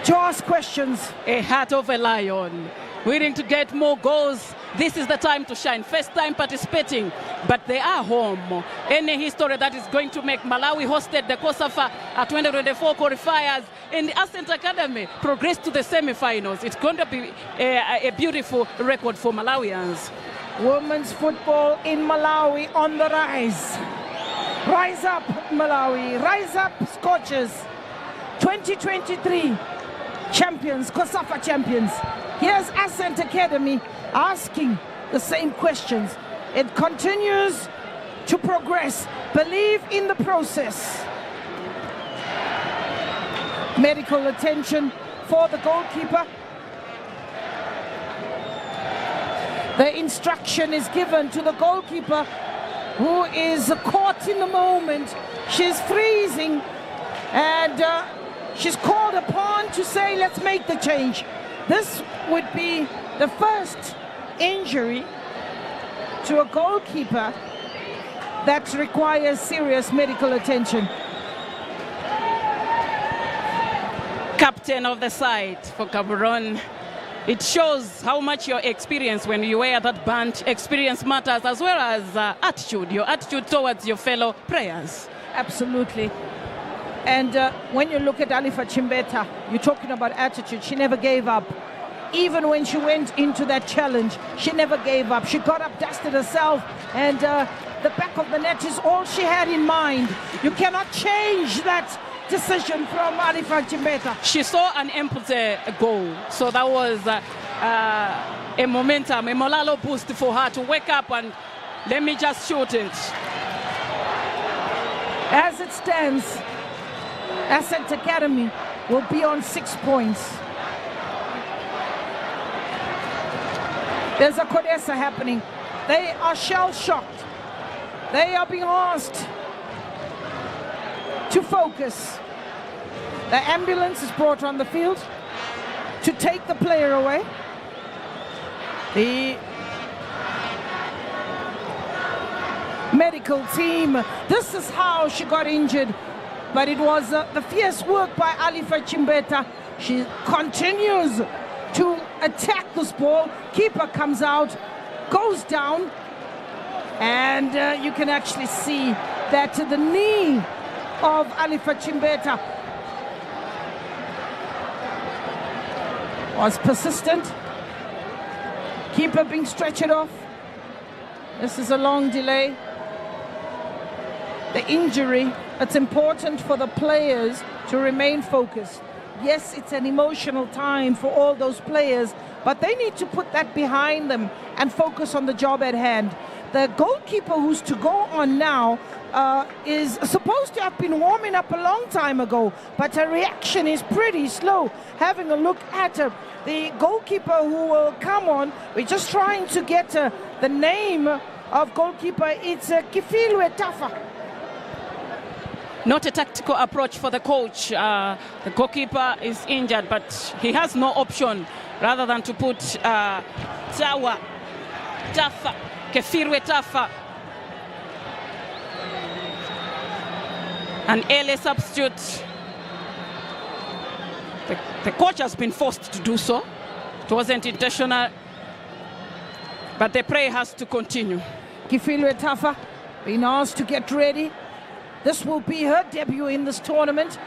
to ask questions. A heart of a lion, willing to get more goals. This is the time to shine. First time participating, but they are home. Any history that is going to make Malawi hosted the COSAFA 2024 qualifiers, and the Ascent Academy progressed to the semi-finals. It's going to be a beautiful record for Malawians. Women's football in Malawi on the rise. Rise up, Malawi. Rise up, Scorchers. 2023 champions, COSAFA champions. Here's Ascent Academy asking the same questions. It continues to progress. Believe in the process. Medical attention for the goalkeeper. The instruction is given to the goalkeeper, who is caught in the moment. She's freezing, and she's called upon to say, let's make the change. This would be the first injury to a goalkeeper that requires serious medical attention. Captain of the side for Gaborone. It shows how much your experience when you wear that band. Experience matters, as well as attitude, your attitude towards your fellow players. Absolutely. And when you look at Alifa Chimbeta, you're talking about attitude. She never gave up. Even when she went into that challenge, she never gave up. She got up, dusted herself, and the back of the net is all she had in mind. You cannot change that decision from Alifa Chimbeta. She saw an empty goal, so that was a momentum, a morale boost for her to wake up and let me just shoot it. As it stands, Ascent Academy will be on 6 points. There's a Codesa happening. They are shell-shocked. They are being asked to focus. The ambulance is brought on the field to take the player away. The medical team, this is how she got injured, but it was the fierce work by Alifa Chimbeta. She continues to attack this ball. Keeper comes out, goes down, and you can actually see that the knee of Alifa Chimbeta was persistent. Keeper being stretched off. This is a long delay. The injury, it's important for the players to remain focused. Yes, it's an emotional time for all those players, but they need to put that behind them and focus on the job at hand. The goalkeeper who's to go on now is supposed to have been warming up a long time ago, but her reaction is pretty slow. Having a look at her, the goalkeeper who will come on, we're just trying to get the name of goalkeeper. It's Kifilwe Tafa. Not a tactical approach for the coach. The goalkeeper is injured, but he has no option rather than to put Kefirwe Tafa, an early substitute. The coach has been forced to do so. It wasn't intentional, but the play has to continue. Kefirwe Tafa being asked to get ready. This will be her debut in this tournament,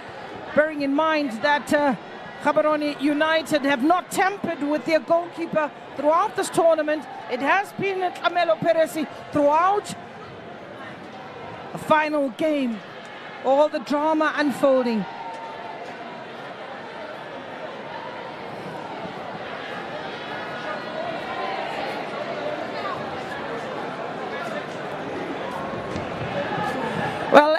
bearing in mind that Gaborone United have not tampered with their goalkeeper throughout this tournament. It has been Tlamelo Peresi throughout the final game. All the drama unfolding. Well,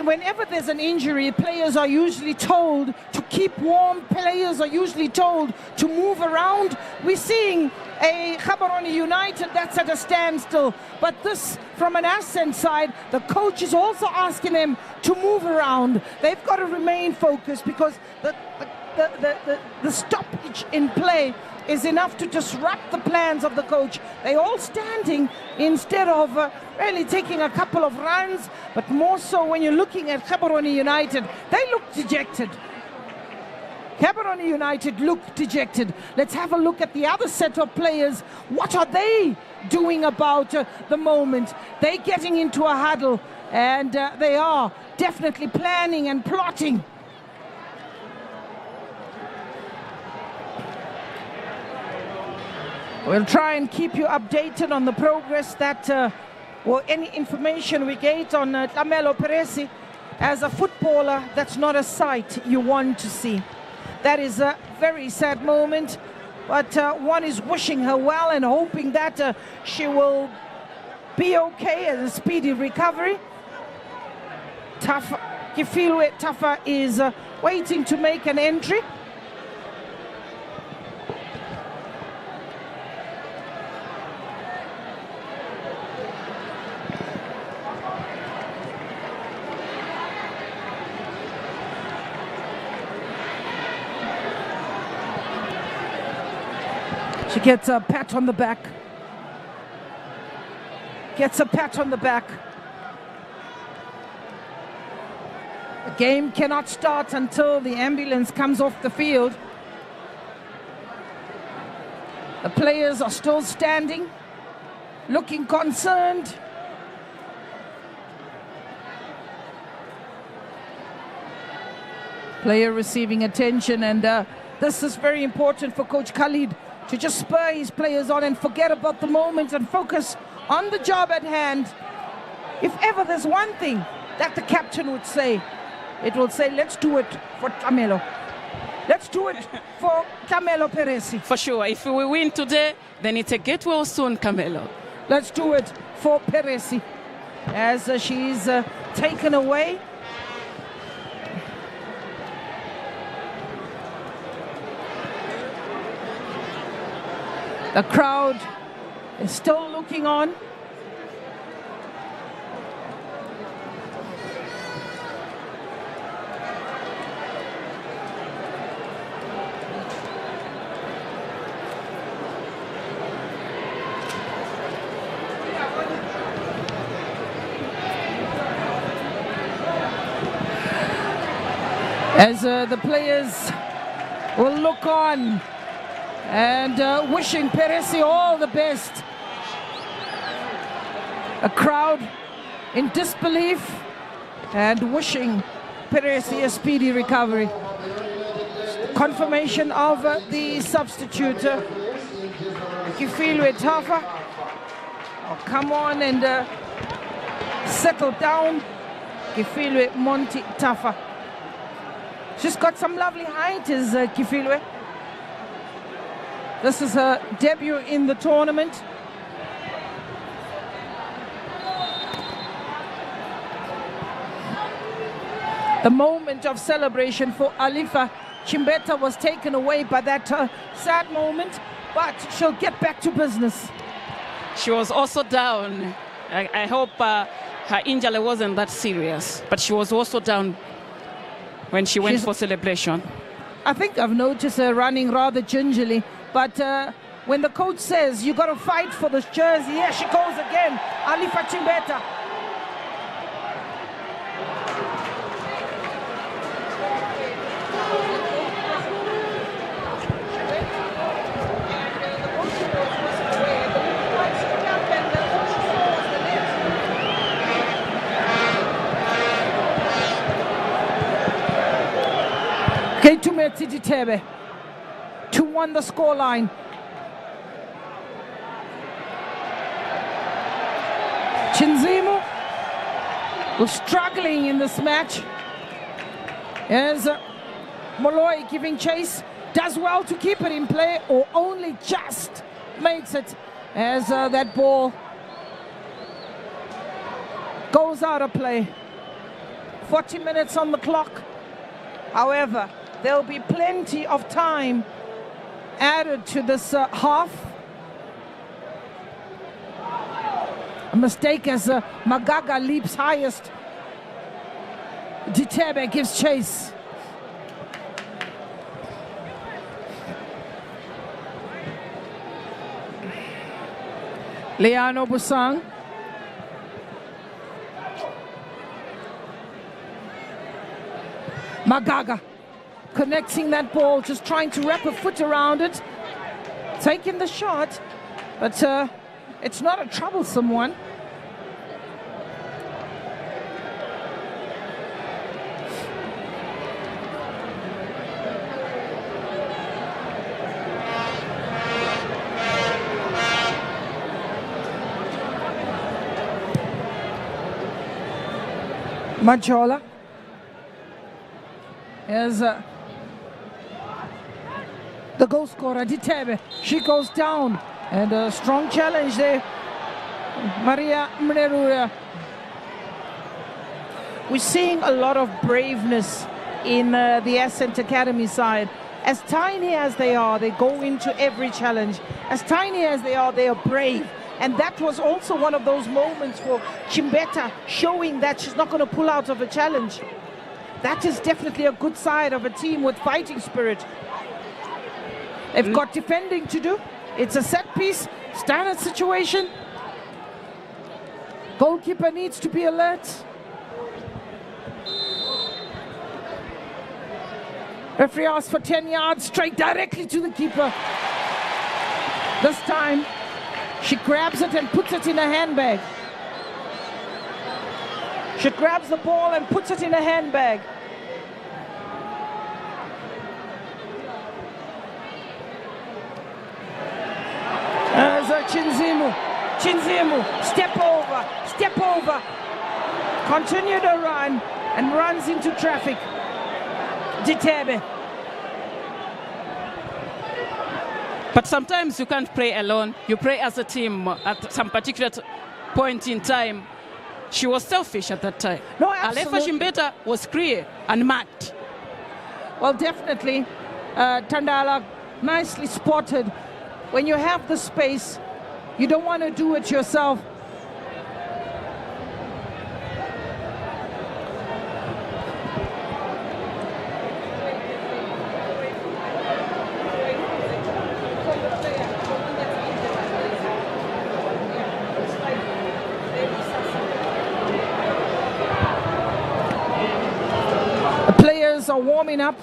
whenever there's an injury, players are usually told to keep warm. Players are usually told to move around. We're seeing a Gaborone United that's at a standstill. But this, from an Ascent side, the coach is also asking them to move around. They've got to remain focused because the stoppage in play is enough to disrupt the plans of the coach. They're all standing instead of really taking a couple of runs, but more so when you're looking at Gaborone United, they look dejected. Gaborone United look dejected. Let's have a look at the other set of players. What are they doing about the moment? They're getting into a huddle, and they are definitely planning and plotting. We'll try and keep you updated on the progress that, or any information we get on Tlamelo Peresi. As a footballer, that's not a sight you want to see. That is a very sad moment, but one is wishing her well and hoping that she will be okay and a speedy recovery. Kefirwe Tafa is waiting to make an entry. She gets a pat on the back. Gets a pat on the back. The game cannot start until the ambulance comes off the field. The players are still standing, looking concerned. Player receiving attention, and this is very important for Coach Khalid to just spur his players on and forget about the moment and focus on the job at hand. If ever there's one thing that the captain would say, it will say, let's do it for Tlamelo. Let's do it for Tlamelo Peresi. For sure. If we win today, then it's a get well soon, Camelo. Let's do it for Peresi. As she's taken away. The crowd is still looking on. as the players will look on and wishing Peresi all the best. A crowd in disbelief and wishing Peresi a speedy recovery. Confirmation of the substitute, Kifilwe Tafa. Oh, come on and settle down, Kifilwe Monty Tafa. She's got some lovely height, is Kifilwe. This is her debut in the tournament. The moment of celebration for Alifa Chimbeta was taken away by that sad moment, but she'll get back to business. She was also down. I hope her injury wasn't that serious, but she was also down when she went for celebration. I think I've noticed her running rather gingerly, but when the coach says you got to fight for this jersey, here she goes again, Alifa Chimbeta. Ketumeti Ditebe, 2-1 the scoreline. Chinzimu was struggling in this match as Molloy giving chase, does well to keep it in play, or only just makes it as that ball goes out of play. 40 minutes on the clock. However, there'll be plenty of time added to this half. A mistake as Magaga leaps highest. Ditebe gives chase. Leano Busang. Magaga connecting that ball, just trying to wrap a foot around it, taking the shot, but it's not a troublesome one. Majola. Here's the goal scorer, Ditebe. She goes down, and a strong challenge there. Maria Mnerura. We're seeing a lot of braveness in the Ascent Academy side. As tiny as they are, they go into every challenge. As tiny as they are brave. And that was also one of those moments for Chimbeta, showing that she's not going to pull out of a challenge. That is definitely a good side of a team with fighting spirit. They've got defending to do. It's a set piece, standard situation. Goalkeeper needs to be alert. Referee asks for 10 yards, straight directly to the keeper. This time, she grabs it and puts it in a handbag. She grabs the ball and puts it in a handbag. As Chinzimu, step over, continue to run and runs into traffic. Ditebe. But sometimes you can't play alone. You play as a team at some particular point in time. She was selfish at that time. No, absolutely. Alifa Chimbeta was clear and marked. Well, definitely, Tandala, nicely spotted. When you have the space, you don't want to do it yourself. players are warming up.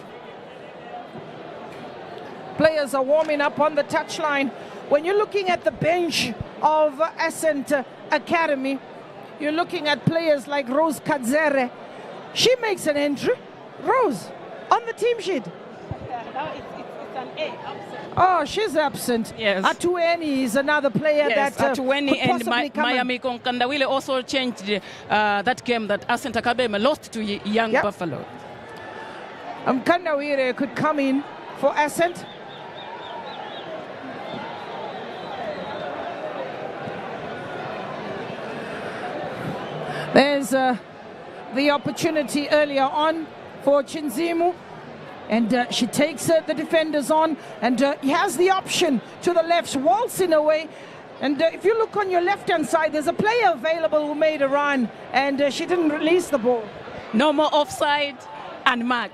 Players are warming up on the touchline. When you're looking at the bench of Ascent Academy, you're looking at players like Rose Kadzere. She makes an entry. Rose, on the team sheet. Now it's an A, absent. Oh, she's absent. Yes. Atueni is another player Yes, that Atueni could and possibly come in. Miami Konkandawile also changed that game that Ascent Academy lost to Young Yep. Buffalo. Kandawire could come in for Ascent. There's the opportunity earlier on for Chinzimu, and she takes the defenders on, and he has the option to the left, waltzing away. And if you look on your left-hand side, there's a player available who made a run, and she didn't release the ball. No more offside and marked.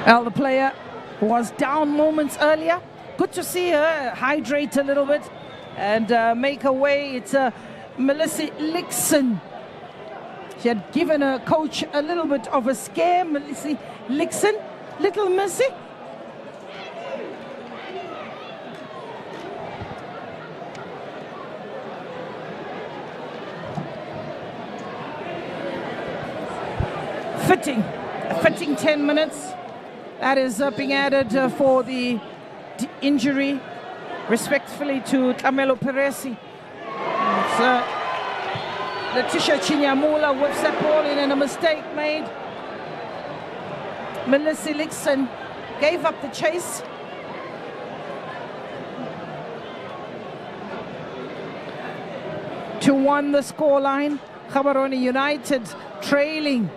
Well, the player was down moments earlier. Good to see her hydrate a little bit and make her way. It's Melissa Lixon. She had given her coach a little bit of a scare. Melissa Lixon, little Missy. Fitting 10 minutes. That is being added for the injury, respectfully, to Tlamelo Peresi. It's Letitia Chinyamula whips that ball in and a mistake made. Melissa Lixon gave up the chase. To 1 the scoreline. Gaborone United trailing.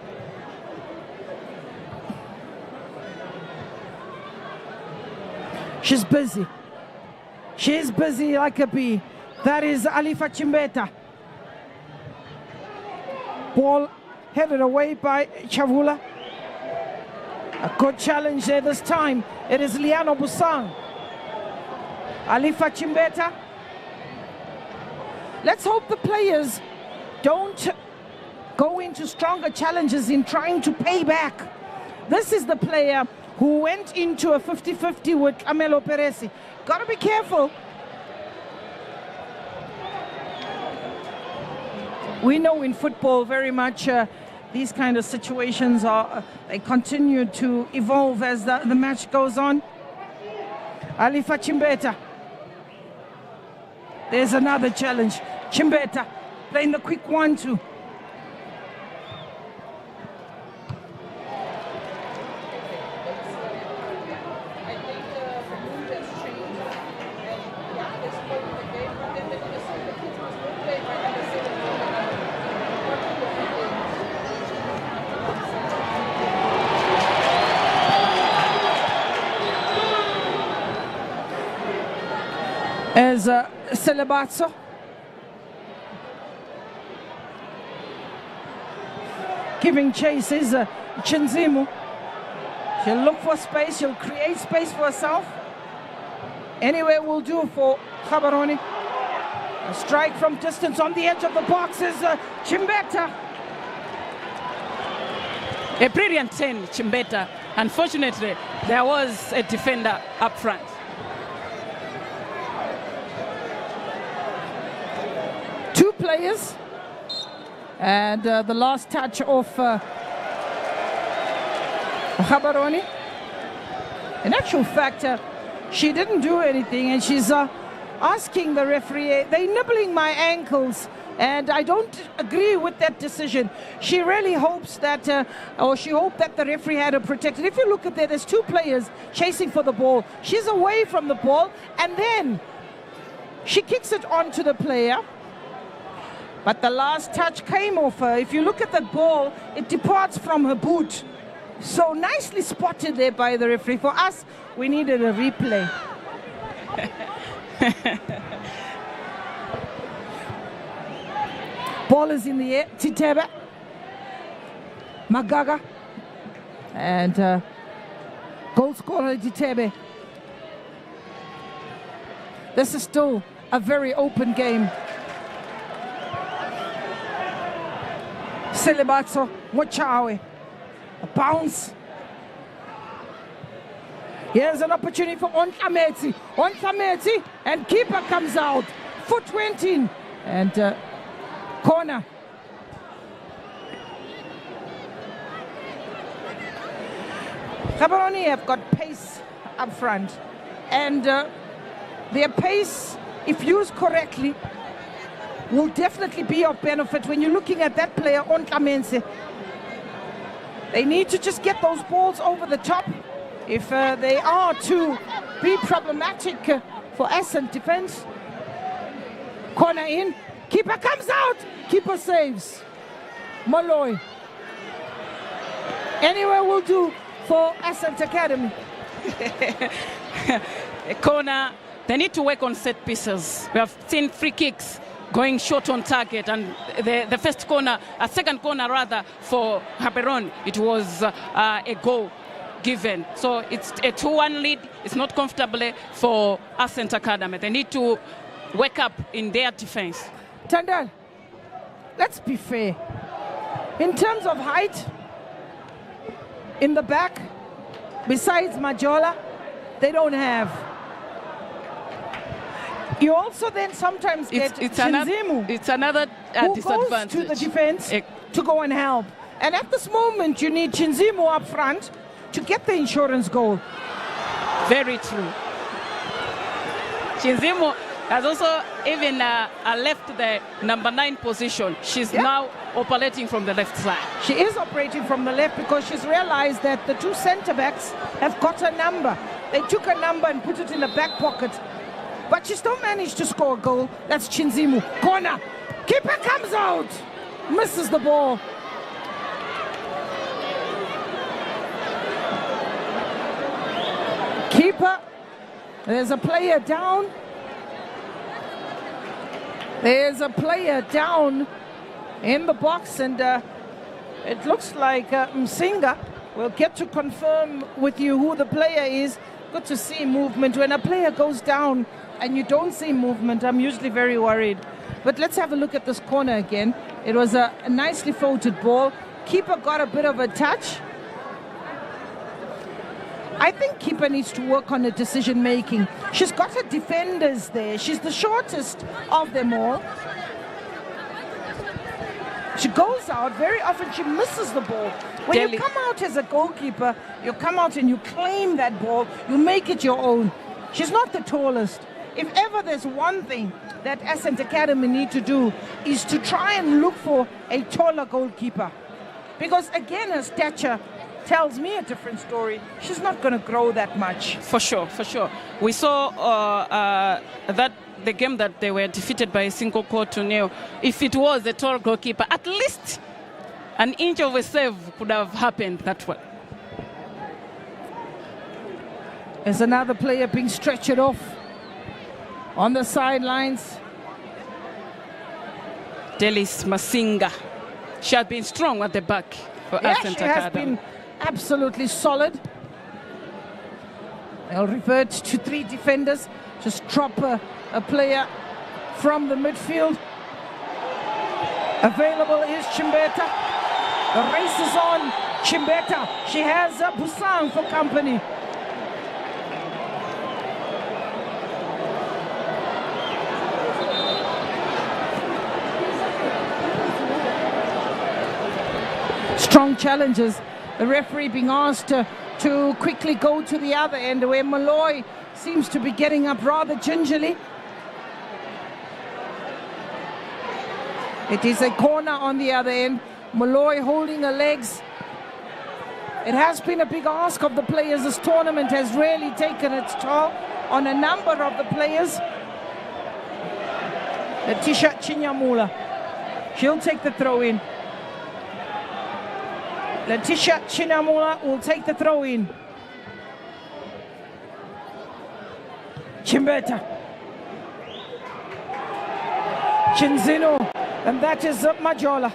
She's busy. She's busy like a bee. That is Alifa Chimbeta. Ball headed away by Chavula. A good challenge there this time. It is Liano Busang. Alifa Chimbeta. Let's hope the players don't go into stronger challenges in trying to pay back. This is the player who went into a 50-50 with Tlamelo Peresi. Gotta be careful. We know in football very much these kind of situations they continue to evolve as the match goes on. Alifa Chimbeta. There's another challenge. Chimbeta playing the quick 1-2. As Celebatso. Giving chase is Chinzimu. She'll look for space, she'll create space for herself. Anywhere will do for Gaborone. A strike from distance on the edge of the box is Chimbeta. A brilliant 10, Chimbeta. Unfortunately, there was a defender up front. Two players, and the last touch of Gaborone. In actual fact, she didn't do anything, and she's asking the referee, they're nibbling my ankles, and I don't agree with that decision. She really hopes that, or she hoped that the referee had her protected. If you look at there, there's two players chasing for the ball. She's away from the ball, and then she kicks it onto the player. But the last touch came off her. If you look at the ball, it departs from her boot. So nicely spotted there by the referee. For us, we needed a replay. Ball is in the air. Titebe. Magaga. And Goal scorer Ditebe. This is still a very open game. Selebatso Mochawe. A bounce. Here's an opportunity for Ontlametsi. Ontlametsi, and keeper comes out. Foot 20 and corner. Gaborone have got pace up front, and their pace, if used correctly, will definitely be of benefit when you're looking at that player, Ontlametsi. They need to just get those balls over the top if they are to be problematic for Ascent defense. Corner in, keeper comes out, keeper saves. Malloy. Anywhere will do for Ascent Academy. A corner, they need to work on set pieces. We have seen free kicks going short on target, and the first corner, a second corner rather, for Gaborone, it was a goal given. So it's a 2-1 lead. It's not comfortable for Ascent Academy. They need to wake up in their defense. Tandal, let's be fair. In terms of height, in the back, besides Majola, they don't have. You also then sometimes get Chinzimu, it's another who disadvantage. goes to the defense to go and help. And at this moment, you need Chinzimu up front to get the insurance goal. Very true. Chinzimu has also even left the number 9 position. She's now operating from the left side. She is operating from the left because she's realized that the two center-backs have got a number. They took a number and put it in the back pocket. But she still managed to score a goal. That's Chinzimu. Corner. Keeper comes out. Misses the ball. Keeper. There's a player down. There's a player down in the box, and it looks like Msinga will get to confirm with you who the player is. Good to see movement. When a player goes down and you don't see movement, I'm usually very worried. But let's have a look at this corner again. It was a nicely floated ball. Keeper got a bit of a touch. I think keeper needs to work on her decision making. She's got her defenders there. She's the shortest of them all. She goes out, very often she misses the ball. When you come out as a goalkeeper, you come out and you claim that ball, you make it your own. She's not the tallest. If ever there's one thing that Ascent Academy need to do, is to try and look for a taller goalkeeper. Because again, her stature tells me a different story. She's not going to grow that much. For sure, for sure. We saw that the game that they were defeated by a single goal to nil. If it was a tall goalkeeper, at least an inch of a save could have happened that way. There's another player being stretched off on the sidelines. Delis Masinga. She has been strong at the back for Ascent Academy. She has been absolutely solid. They'll revert to 3 defenders. Just drop a player from the midfield. Available is Chimbeta. The race is on. Chimbeta. She has Busang for company. Strong challenges. The referee being asked to quickly go to the other end, where Malloy seems to be getting up rather gingerly. It is a corner on the other end. Malloy holding her legs. It has been a big ask of the players. This tournament has really taken its toll on a number of the players. Letitia Chinyamula. She'll take the throw in. Letitia Chinyamula will take the throw in. Chimbeta. Chinzino. And that is Majola.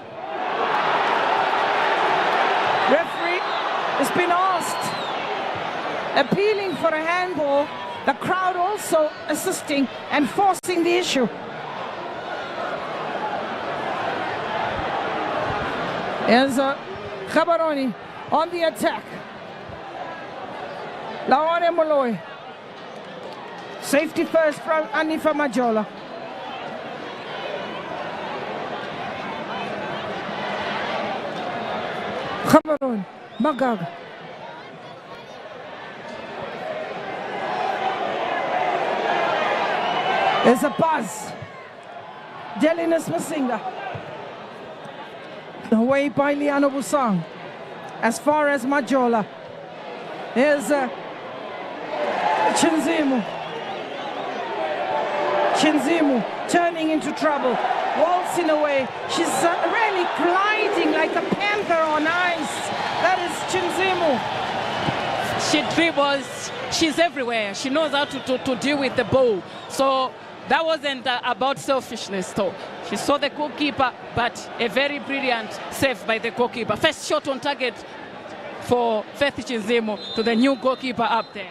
Referee has been asked appealing for a handball. The crowd also assisting and forcing the issue. Here's Gaborone on the attack. Laone Moloi. Safety first from Anifa Majola. Gaborone, Magaga. There's a pass. Delinas Masinga. Away by Liano Busang. As far as Majola. Here's Chinzimu. Chinzimu turning into trouble. Waltzing away. She's really gliding like a panther on ice. That is Chinzimu. She dribbles. She's everywhere. She knows how to deal with the ball. So that wasn't about selfishness, though. She saw the goalkeeper, but a very brilliant save by the goalkeeper. First shot on target for Faith Chinzimu to the new goalkeeper up there.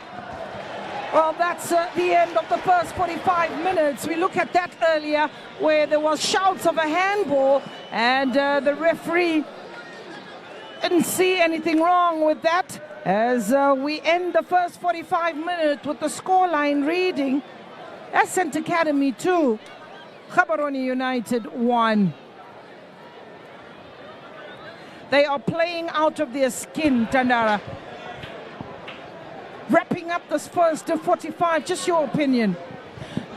Well, that's the end of the first 45 minutes. We look at that earlier where there was shouts of a handball and the referee didn't see anything wrong with that. As we end the first 45 minutes with the scoreline reading, Ascent Academy 2, Gaborone United 1. They are playing out of their skin, Tandara. Wrapping up this first 45, just your opinion.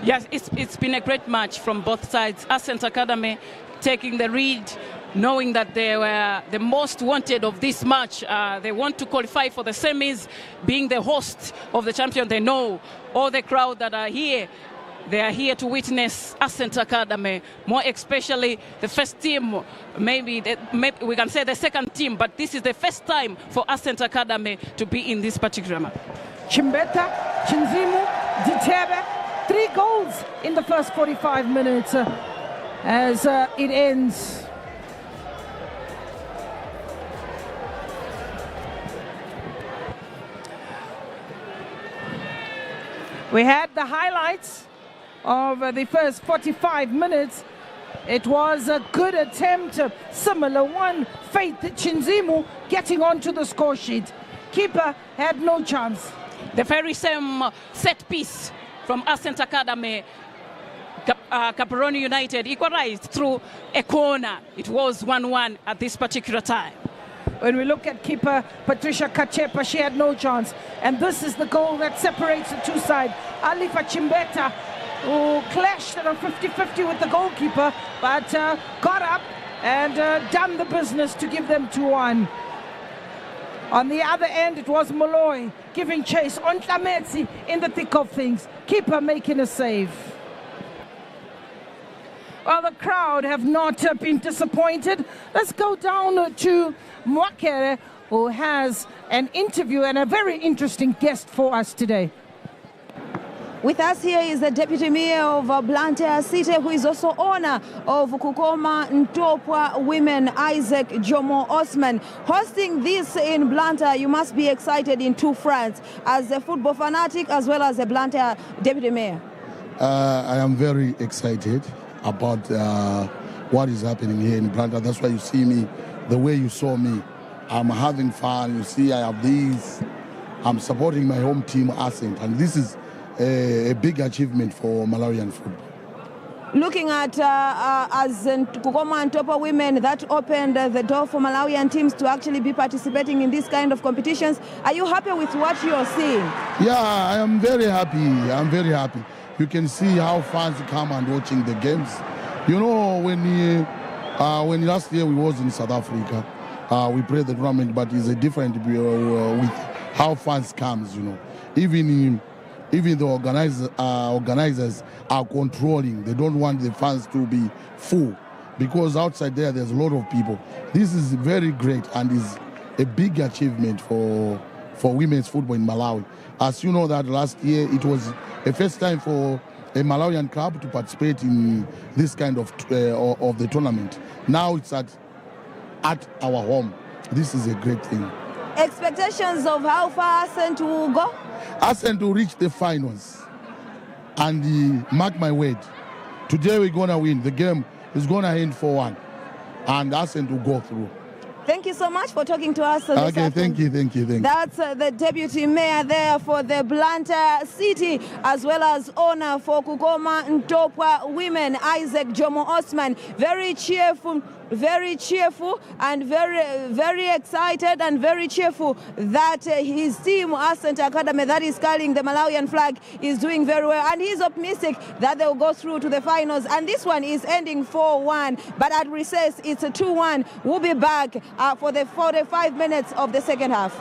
Yes, it's been a great match from both sides. Ascent Academy taking the lead, knowing that they were the most wanted of this match. They want to qualify for the semis, being the host of the champion. They know all the crowd that are here. They are here to witness Ascent Academy, more especially the first team, maybe we can say the second team, but this is the first time for Ascent Academy to be in this particular match. Chimbeta, Chinzimu, Ditebe, 3 goals in the first 45 minutes as it ends. We had the highlights of the first 45 minutes. It was a good attempt, a similar one. Faith Chinzimu getting onto the score sheet. Keeper had no chance. The very same set piece from Ascent Academy. Gaborone United equalized through a corner. It was 1-1 at this particular time. When we look at keeper Patricia Kachepa, she had no chance. And this is the goal that separates the two sides. Alifa Chimbeta, who clashed at a 50-50 with the goalkeeper, but got up and done the business to give them 2-1. On the other end, it was Moloi giving chase on Tlametsi in the thick of things. Keeper making a save. Well, the crowd have not been disappointed. Let's go down to Mwakere, who has an interview and a very interesting guest for us today. With us here is the Deputy Mayor of Blantyre City, who is also owner of Kukoma Ntopwa Women, Isaac Jomo Osman. Hosting this in Blantyre, you must be excited in two fronts, as a football fanatic as well as a Blantyre Deputy Mayor. I am very excited about what is happening here in Blantyre. That's why you see me the way you saw me. I'm having fun. You see, I have these. I'm supporting my home team, Ascent, and this is a big achievement for Malawian football. Looking at as Kukoma Ntopwa Women, that opened the door for Malawian teams to actually be participating in this kind of competitions. Are you happy with what you're seeing? Yeah, I am very happy. I'm very happy. You can see how fans come and watching the games. You know, when last year we was in South Africa, we played the tournament, but it's a different with how fans comes. You know, even the organizers are controlling. They don't want the fans to be full because outside there's a lot of people. This is very great and is a big achievement for women's football in Malawi. As you know that last year it was the first time for a Malawian club to participate in this kind of the tournament. Now it's at our home. This is a great thing. Expectations of how far Ascent will go? Ascent will reach the finals. And mark my word, today we're going to win. The game is going to end 4-1. And Ascent will go through. Thank you so much for talking to us. This Okay, afternoon. thank you. That's the deputy mayor there for the Blantyre City, as well as owner for Kukoma Ntopwa Women, Isaac Jomo Osman. Very cheerful and very excited and very cheerful that his team, Ascent Academy, that is carrying the Malawian flag, is doing very well. And he's optimistic that they'll go through to the finals. And this one is ending 4-1, but at recess it's a 2-1. We'll be back for the 45 minutes of the second half.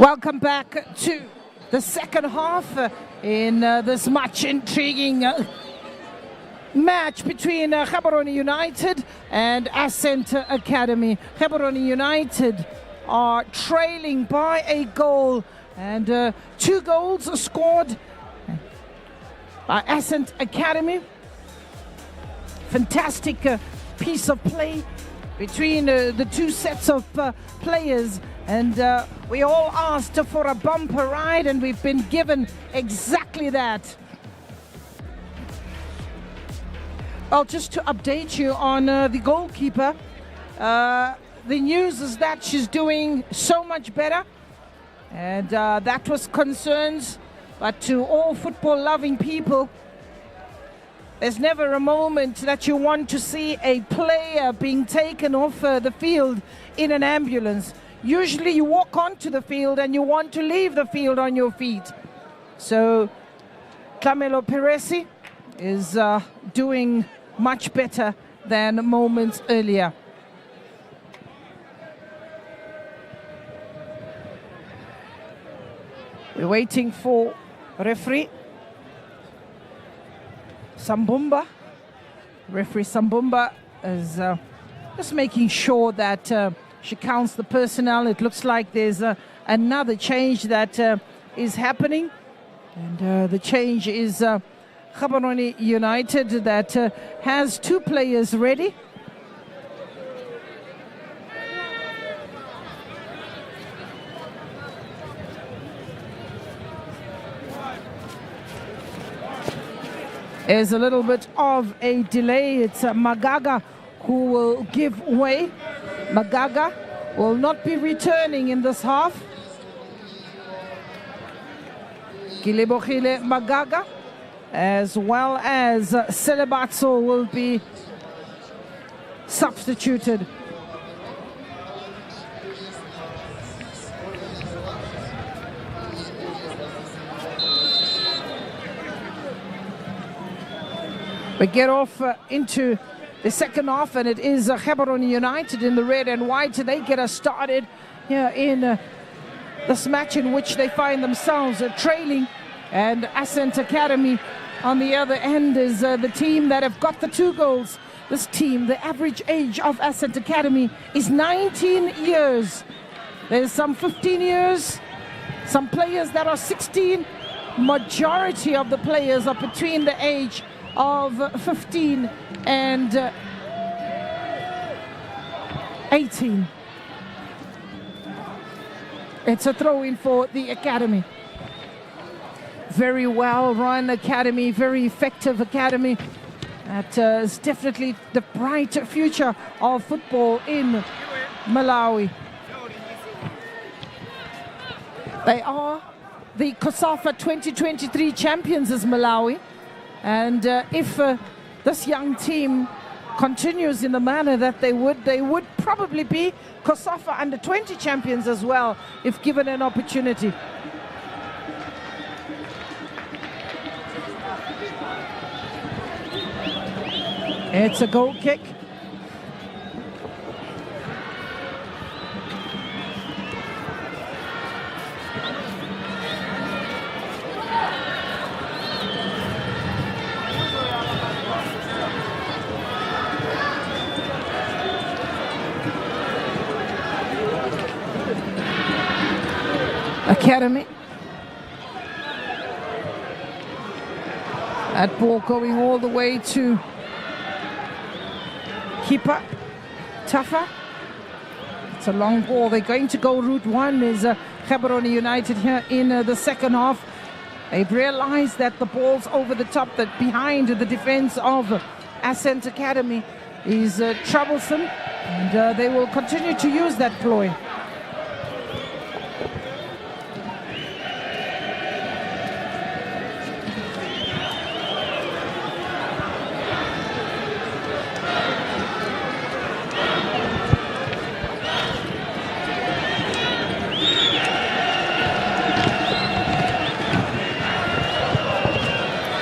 Welcome back to the second half in this much intriguing match between Gaborone United and Ascent Academy. Gaborone United are trailing by a goal, and 2 goals scored by Ascent Academy. Fantastic piece of play between the 2 sets of players, and we all asked for a bumper ride, and we've been given exactly that. Well, just to update you on the goalkeeper, the news is that she's doing so much better, and that was concerns, but to all football-loving people, there's never a moment that you want to see a player being taken off the field in an ambulance. Usually you walk onto the field and you want to leave the field on your feet. So Camilo Peresi is doing much better than moments earlier. We're waiting for referee Sambumba. Referee Sambumba is just making sure that she counts the personnel. It looks like there's another change that is happening, and the change is Gaborone United that has 2 players ready. There's a little bit of a delay. It's Magaga who will give way. Magaga will not be returning in this half. Kilebohile Magaga, as well as Selebatso, will be substituted. We get off into the second half, and it is Gaborone United in the red and white. They get us started here in this match in which they find themselves trailing, and Ascent Academy on the other end is the team that have got the 2 goals. This team, the average age of Ascent Academy is 19 years. There's some 15 years, some players that are 16. Majority of the players are between the age of 15 and 18. It's a throw-in for the academy. Very well run academy, very effective academy. That is definitely the bright future of football in Malawi. They are the COSAFA 2023 champions as Malawi. And if this young team continues in the manner that they would probably be COSAFA under 20 champions as well, if given an opportunity. It's a goal kick. Academy. That ball going all the way to keeper Tafa. It's a long ball. They're going to go route 1 is Gaborone United here in the second half. They've realized that the ball's over the top, that behind the defense of Ascent Academy is troublesome, and they will continue to use that ploy.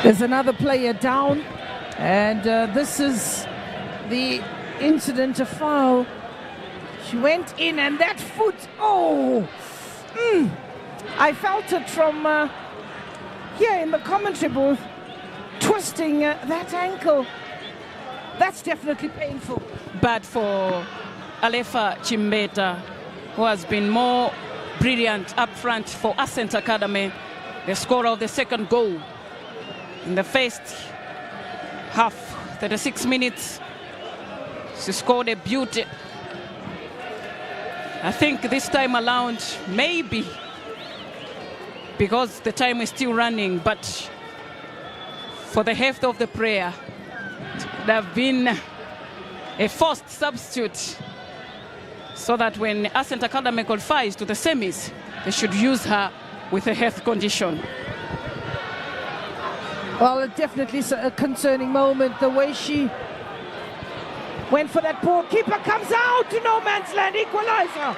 There's another player down, and this is the incident, a foul. She went in, and that foot, I felt it from here in the commentary booth, twisting that ankle. That's definitely painful. Bad for Alefa Chimbeta, who has been more brilliant up front for Ascent Academy, the scorer of the second goal in the first half, 36 minutes. She scored a beauty. I think this time around, maybe, because the time is still running, but for the heft of the prayer, there have been a forced substitute so that when Ascent Academy qualifies to the semis, they should use her with a health condition. Well, it definitely is a concerning moment, the way she went for that ball. Keeper comes out to no man's land, equalizer.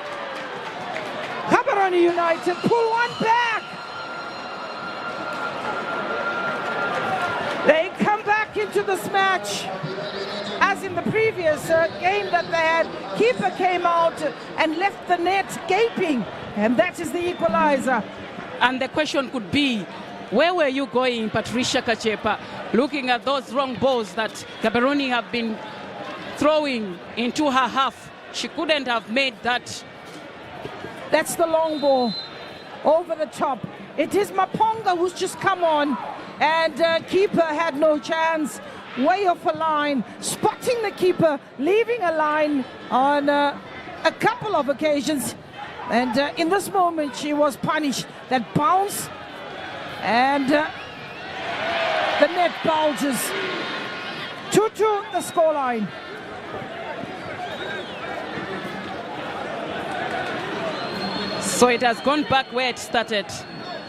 Gaborone United pull one back. They come back into this match. As in the previous game that they had, keeper came out and left the net gaping, and that is the equalizer. And the question could be, where were you going, Patricia Kachepa, looking at those wrong balls that Gaborone have been throwing into her half? She couldn't have made that. That's the long ball over the top. It is Maponga who's just come on, and keeper had no chance. Way off a line, spotting the keeper, leaving a line on a couple of occasions. And in this moment, she was punished. That bounce, and the net bulges. 2-2 the scoreline. So it has gone back where it started,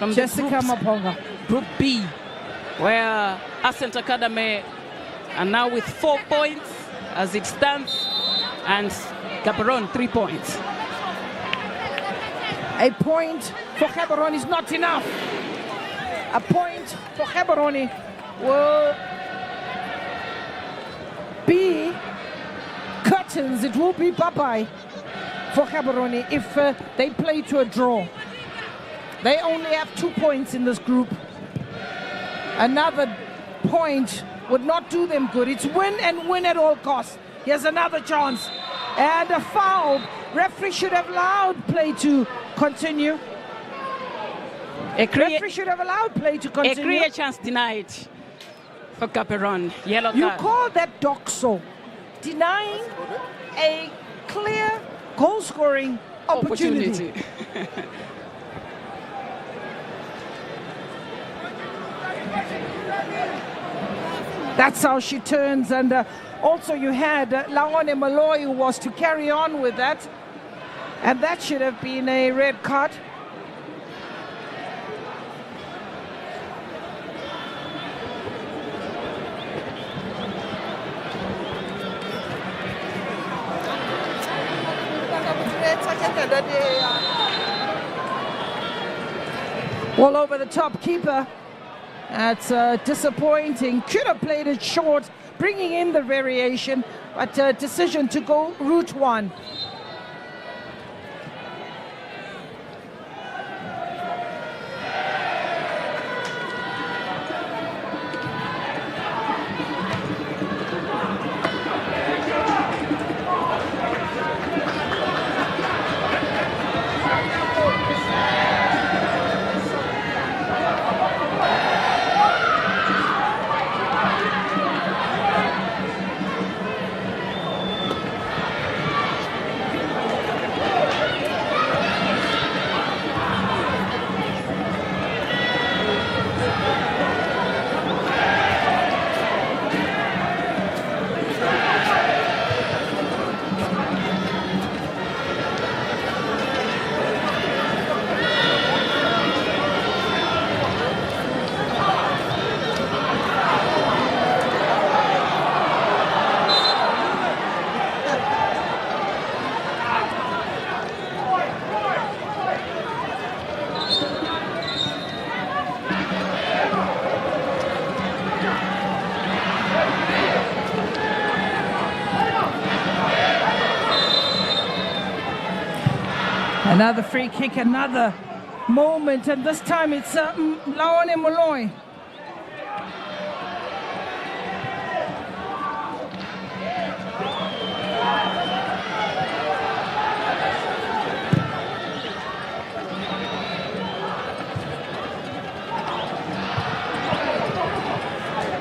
from Jessica Maponga. Group B, where Ascent Academy are now with 4 points as it stands, and Gaborone 3 points. A point for Gaborone is not enough. A point for Gaborone will be curtains. It will be bye-bye for Gaborone if they play to a draw. They only have 2 points in this group. Another point would not do them good. It's win and win at all costs. Here's another chance. And a foul. Referee should have allowed play to continue. Referee should have allowed play to continue. A clear chance denied for Gaborone. Yellow card. You call that doxo, denying a clear goal-scoring opportunity. That's how she turns, and also you had Laone Malloy, who was to carry on with that, and that should have been a red card. All over the top, keeper. That's disappointing. Could have played it short, bringing in the variation, but decision to go route one. Another free kick, another moment, and this time it's Laone Moloi.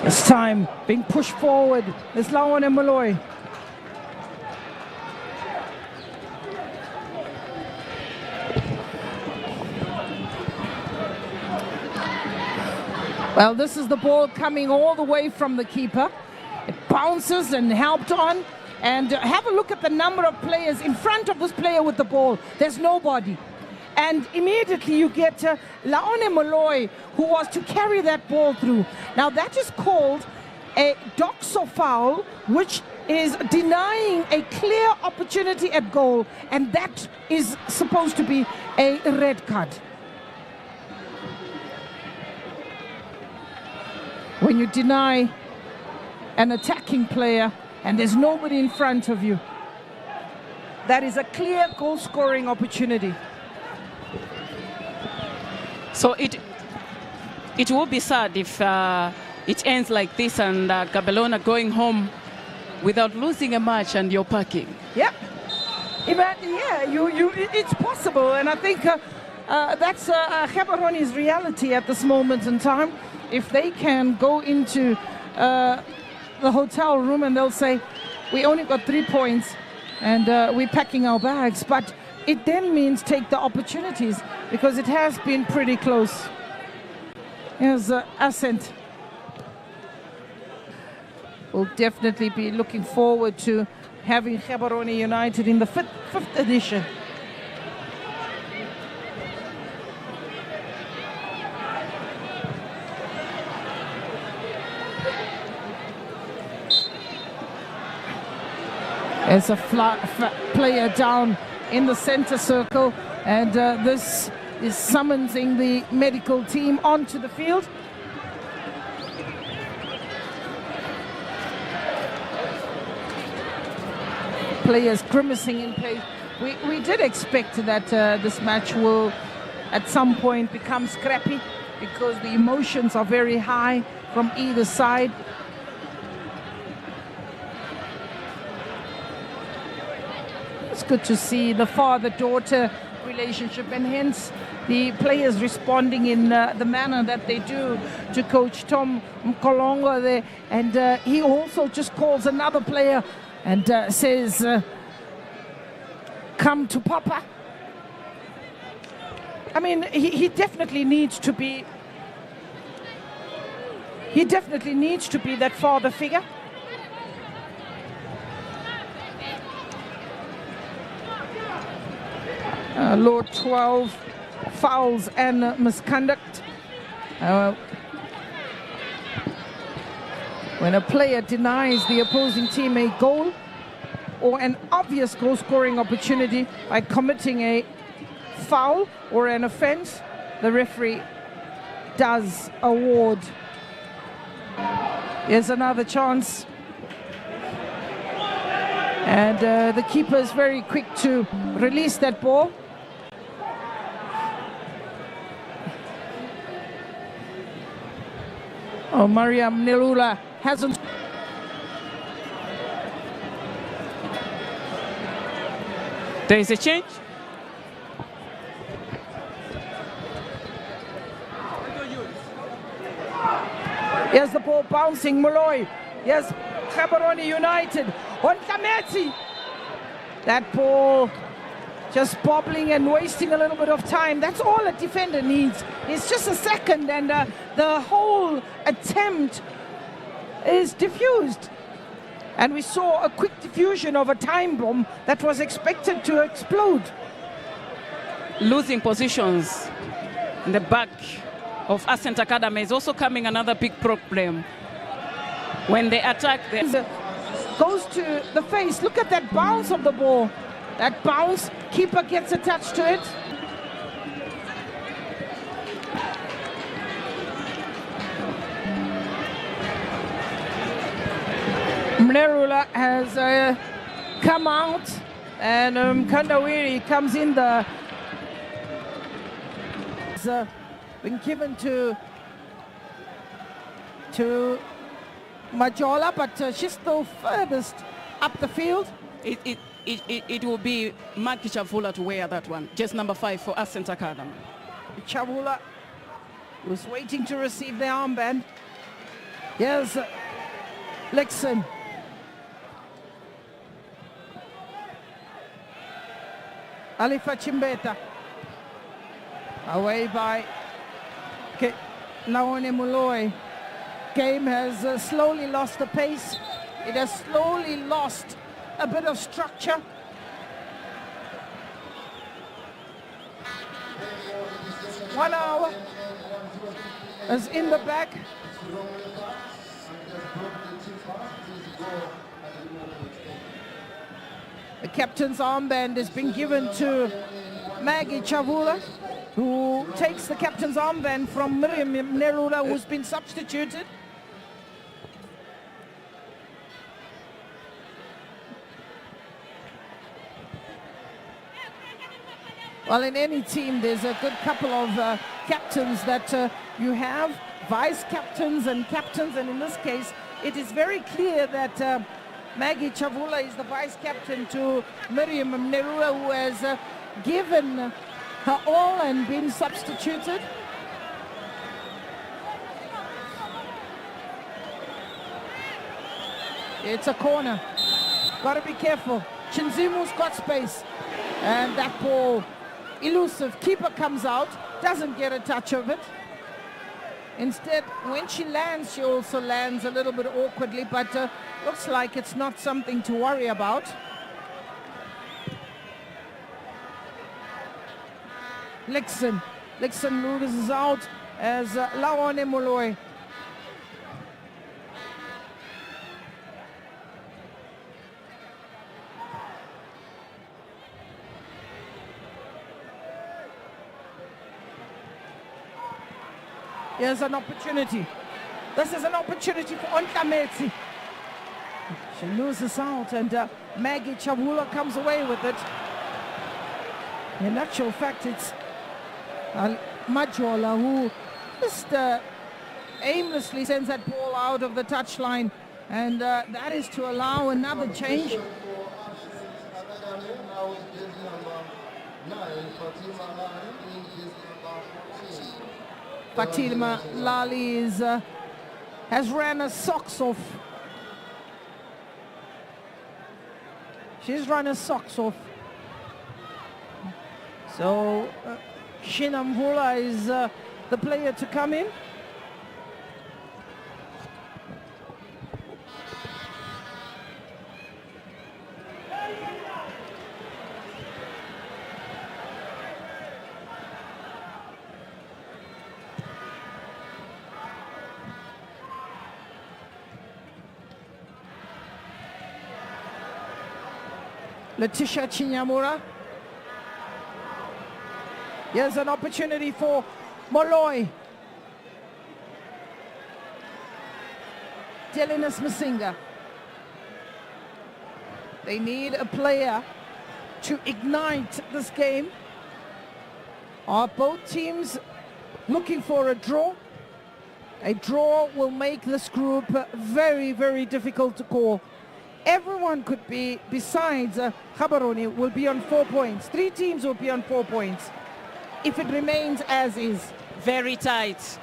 This time being pushed forward is Laone Moloi. Well, this is the ball coming all the way from the keeper. It bounces and helped on. And have a look at the number of players in front of this player with the ball. There's nobody. And immediately you get Laone Moloi, who was to carry that ball through. Now that is called a doxo foul, which is denying a clear opportunity at goal. And that is supposed to be a red card. When you deny an attacking player and there's nobody in front of you, that is a clear goal-scoring opportunity. So it will be sad if it ends like this and Gaborone going home without losing a match and you're packing. Yeah, it's possible, and I think that's Gaborone's reality at this moment in time. If they can go into the hotel room and they'll say, we only got 3 points and we're packing our bags, but it then means take the opportunities, because it has been pretty close. Here's Ascent. We'll definitely be looking forward to having Gaborone United in the fifth edition. There's a player down in the center circle, and this is summoning the medical team onto the field. Players grimacing in place. We did expect that this match will at some point become scrappy, because the emotions are very high from either side. It's good to see the father-daughter relationship, and hence the players responding in the manner that they do to Coach Tom Mkolongo there. And he also just calls another player and says, come to Papa. I mean, he definitely needs to be that father figure. Lord 12 fouls and misconduct. When a player denies the opposing team a goal or an obvious goal-scoring opportunity by committing a foul or an offense, the referee does award. Here's another chance. And the keeper is very quick to release that ball. Oh, Mariam Nerula hasn't. There is a change. Here's the ball bouncing, Moloi. Yes, Gaborone United on Tlametsi. That ball just bobbling and wasting a little bit of time. That's all a defender needs. It's just a second, and the whole attempt is diffused. And we saw a quick diffusion of a time bomb that was expected to explode. Losing positions in the back of Ascent Academy is also coming another big problem. When they attack, goes to the face. Look at that bounce of the ball. That bounce, keeper gets attached to it. Mnerula has come out, and Kandawiri comes in the been given to Majola, but she's still furthest up the field. It will be Maggie Chavula to wear that one. Just number 5 for Ascent Academy. Chavula was waiting to receive the armband. Here's Lexon. Alifa Chimbeta. Away by Laone Moloi. Game has slowly lost the pace. It has slowly lost a bit of structure. One hour is in the back. The captain's armband has been given to Maggie Chavula, who takes the captain's armband from Miriam Nerura, who's been substituted. Well, in any team, there's a good couple of captains that you have, vice captains and captains, and in this case, it is very clear that Maggie Chavula is the vice captain to Miriam Nerura, who has given her all and been substituted. It's a corner. Got to be careful. Chinzimu's got space, and that ball. Elusive keeper comes out, doesn't get a touch of it. Instead, when she lands, she also lands a little bit awkwardly, but looks like it's not something to worry about. Lexon loses out as Laone Moloi. Here's an opportunity. This is an opportunity for Ontlametsi. She loses out, and Maggie Chavula comes away with it. In actual fact, it's Majola who just aimlessly sends that ball out of the touchline, and that is to allow another change. Fatima Lali has ran her socks off. She's run her socks off. So Shinamhula is the player to come in. Letitia Chinyamura. Here's an opportunity for Moloi. Delinas Masinga. They need a player to ignite this game. Are both teams looking for a draw? A draw will make this group very, very difficult to call. Everyone could be, besides Gaborone, will be on 4 points. 3 teams will be on 4 points if it remains as is. Very tight.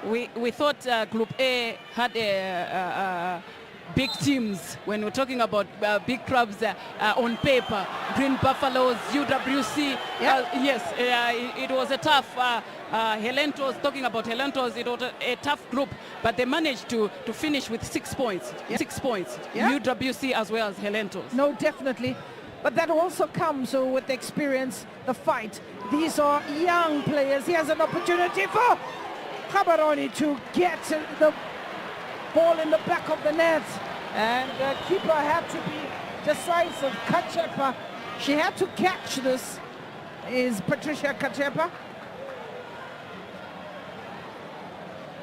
We thought Group A had big teams when we're talking about big clubs on paper. Green Buffaloes, UWC. Yep. Yes, it was a tough. Helentos, talking about Helentos, it was a tough group, but they managed to finish with 6 points. Yep. 6 points. Yep. UWC as well as Helentos. No, definitely. But that also comes with the experience, the fight. These are young players. He has an opportunity for Gaborone to get the ball in the back of the net. And the keeper had to be decisive. Kachepa, she had to catch this, is Patricia Kachepa.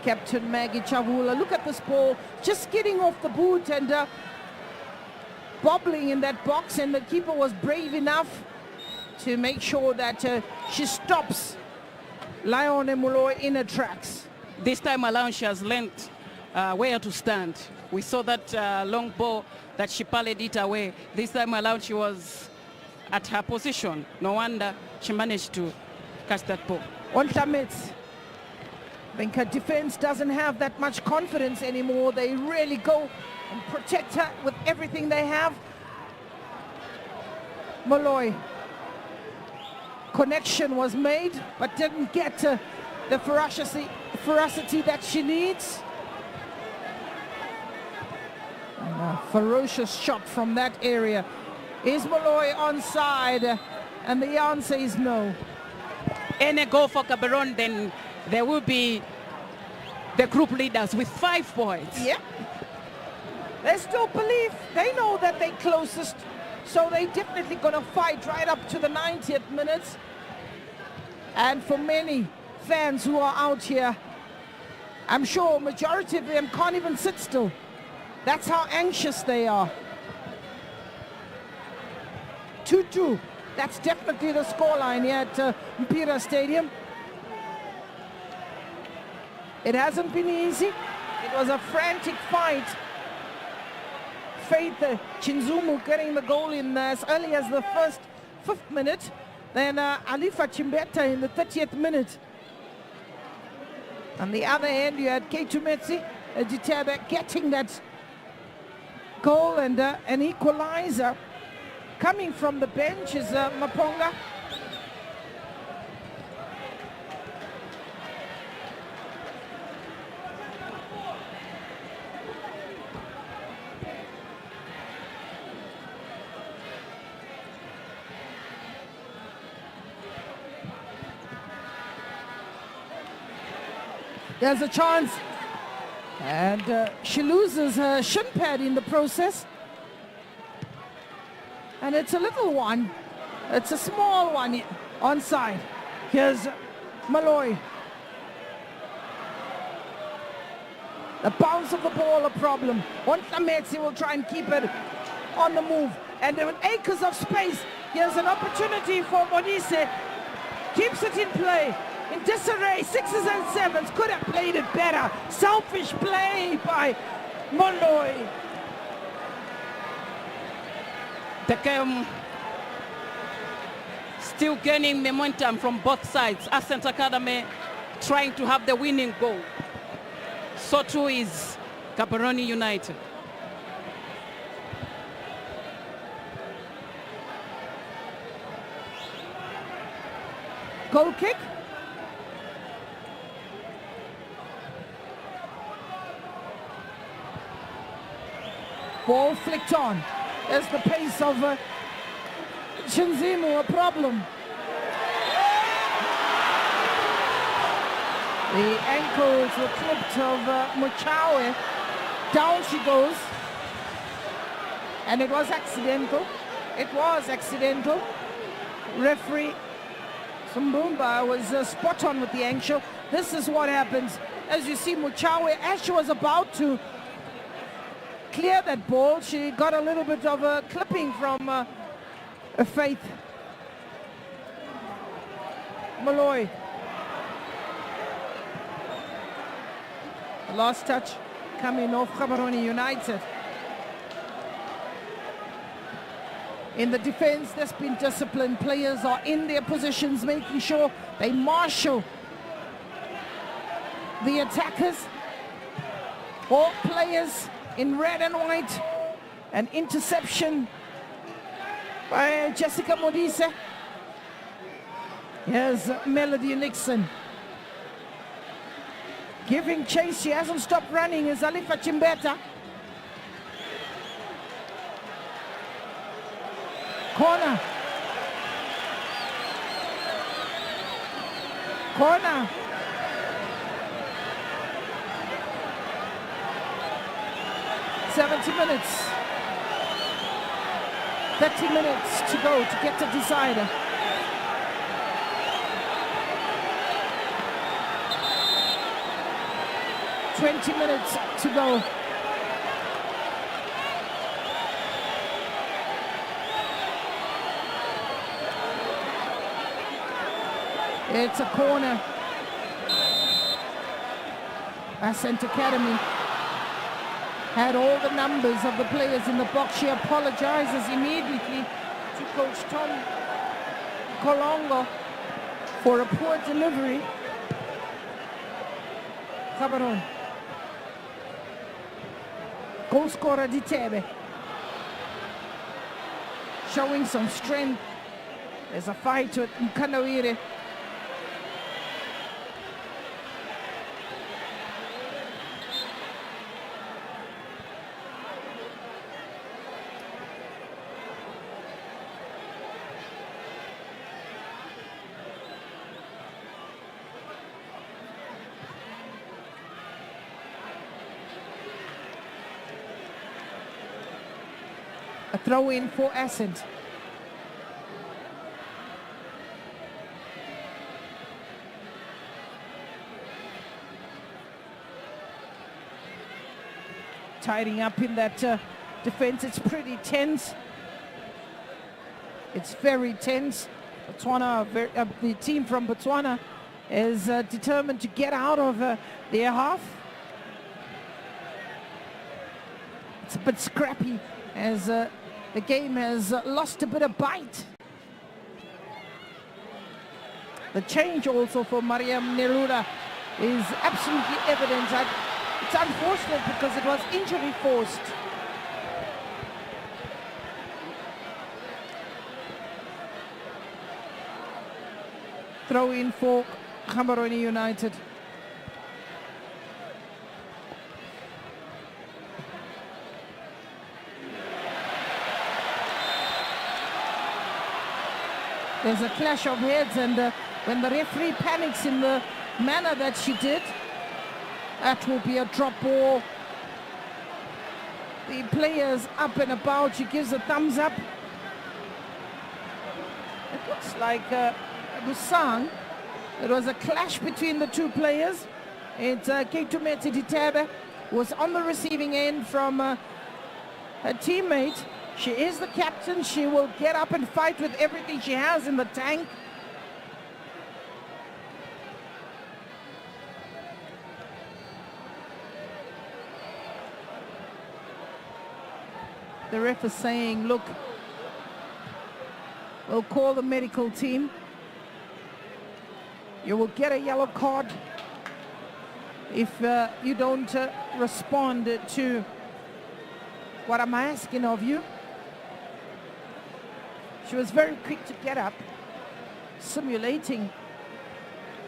Captain Maggie Chavula, look at this ball, just getting off the boot and bobbling in that box, and the keeper was brave enough to make sure that she stops Lion and Molloy in the tracks. This time around, she has learned where to stand. We saw that long ball that she parlayed it away. This time around, she was at her position. No wonder she managed to catch that ball. Ontlametsi. I think her defense doesn't have that much confidence anymore. They really go and protect her with everything they have. Molloy. Connection was made, but didn't get the ferocity that she needs. And a ferocious shot from that area. Is Molloy onside? And the answer is no. Any goal for Gaborone, then there will be the group leaders with 5 points. Yep. They still believe, they know that they're closest, so they definitely gonna fight right up to the 90th minutes. And for many fans who are out here, I'm sure a majority of them can't even sit still. That's how anxious they are. 2-2. That's definitely the scoreline here at Mpira Stadium. It hasn't been easy. It was a frantic fight. Faith Chinzumu getting the goal in as early as the 5th minute. Then Alifa Chimbeta in the 30th minute. On the other end, you had Keitumetsi Jitebe getting that goal and an equalizer. Coming from the bench is Maponga. There's a chance. And she loses her shin pad in the process. And it's a little one. It's a small one onside. Here's Molloy. The bounce of the ball a problem. Ontlametsi will try and keep it on the move. And with acres of space, here's an opportunity for Modise. Keeps it in play. In disarray, 6s and 7s. Could have played it better. Selfish play by Molloy. The game still gaining momentum from both sides. Ascent Academy trying to have the winning goal. So too is Gaborone United. Goal kick. Ball flicked on. There's the pace of Chinzimu, a problem. The ankles were clipped of Muchawe. Down she goes. And it was accidental. It was accidental. Referee Sumbumba was spot on with the ankle. This is what happens. As you see, Muchawe, as she was about to clear that ball, she got a little bit of a clipping from Faith. Molloy. Last touch coming off Gaborone United. In the defense, there's been discipline. Players are in their positions, making sure they marshal the attackers. All players in red and white. An interception by Jessica Modise. Here's Melody Nixon. Giving chase, she hasn't stopped running, is Alifa Chimbeta. Corner. Corner. minutes. 30 minutes to go to get the decider. $20 minutes to go. It's a corner Ascent Academy had all the numbers of the players in the box. She apologizes immediately to Coach Tom Kolongo for a poor delivery. Gaborone. Goal scorer Ditebe. Showing some strength. There's a fight with Mkanawire. A throw in for Ascent. Tidying up in that defense. It's pretty tense. It's very tense. Botswana, the team from Botswana is determined to get out of their half. It's a bit scrappy as the game has lost a bit of bite. The change also for Mariam Neruda is absolutely evident. It's unfortunate because it was injury forced. Throw in for Gaborone United. There's a clash of heads, and when the referee panics in the manner that she did, that will be a drop ball. The player's up and about. She gives a thumbs up. It looks like Busang. It was a clash between the two players. It's Ketumetse Ditebe was on the receiving end from her teammate. She is the captain. She will get up and fight with everything she has in the tank. The ref is saying, look, we'll call the medical team. You will get a yellow card if you don't respond to what I'm asking of you. She was very quick to get up, simulating.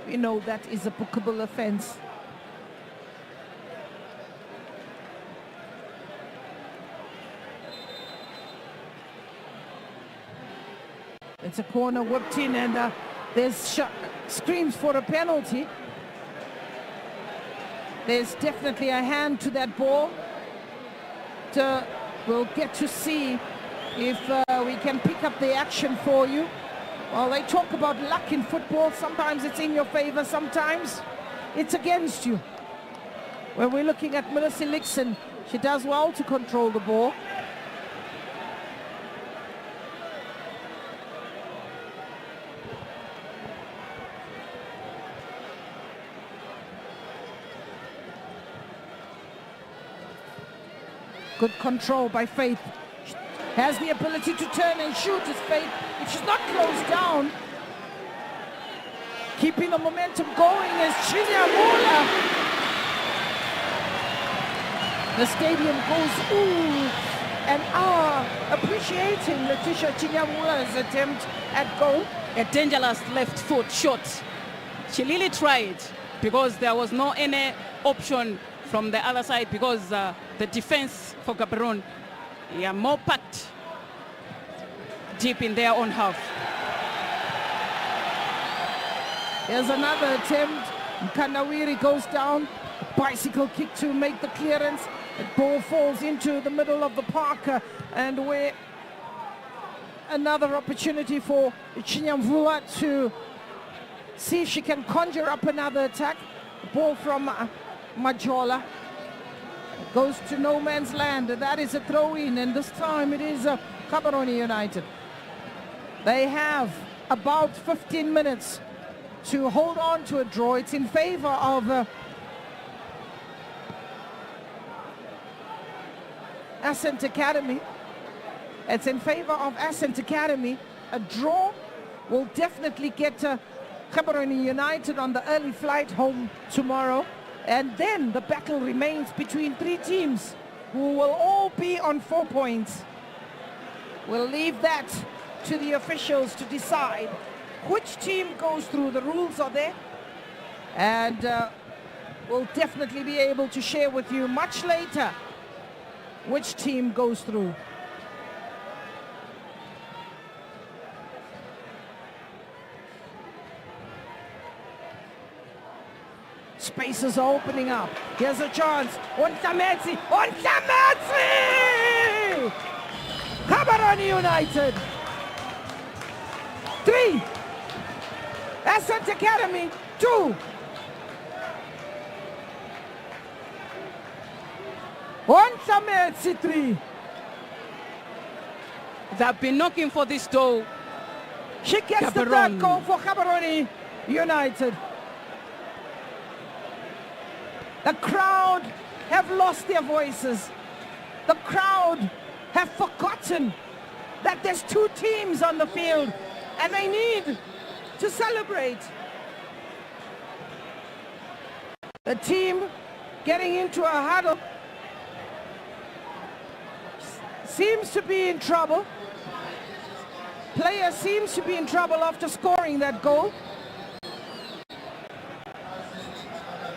We know that is a bookable offense. It's a corner whipped in, and there's screams for a penalty. There's definitely a hand to that ball. We'll get to see if we can pick up the action for you. Well, they talk about luck in football. Sometimes it's in your favor, sometimes it's against you. When we're looking at Melissa Lixon, she does well to control the ball. Good control by Faith. She has the ability to turn and shoot as Faith. If she's not closed down, keeping the momentum going is Chinyamula. The stadium goes ooh and appreciating Letitia Chinyamula's attempt at goal. A dangerous left foot shot. She really tried because there was no any option from the other side because the defense for Gaborone are more packed deep in their own half. Here's another attempt. Mkanawiri goes down. Bicycle kick to make the clearance. The ball falls into the middle of the park, and where another opportunity for Chinyamvula to see if she can conjure up another attack. The ball from Majola goes to no man's land. That is a throw-in, and this time it is Gaborone United. They have about 15 minutes to hold on to a draw. It's in favor of Ascent Academy. It's in favor of Ascent Academy. A draw will definitely get Gaborone United on the early flight home tomorrow. And then the battle remains between 3 teams who will all be on 4 points. We'll leave that to the officials to decide which team goes through. The rules are there. And we'll definitely be able to share with you much later which team goes through. Spaces are opening up. Here's a chance. Ontlametsi! Ontlametsi! Gaborone United. 3. Ascent Academy. 2. Ontlametsi 3. They've been knocking for this door. She gets the third goal for Gaborone United. The crowd have lost their voices. The crowd have forgotten that there's 2 teams on the field and they need to celebrate. The team getting into a huddle seems to be in trouble. Player seems to be in trouble after scoring that goal.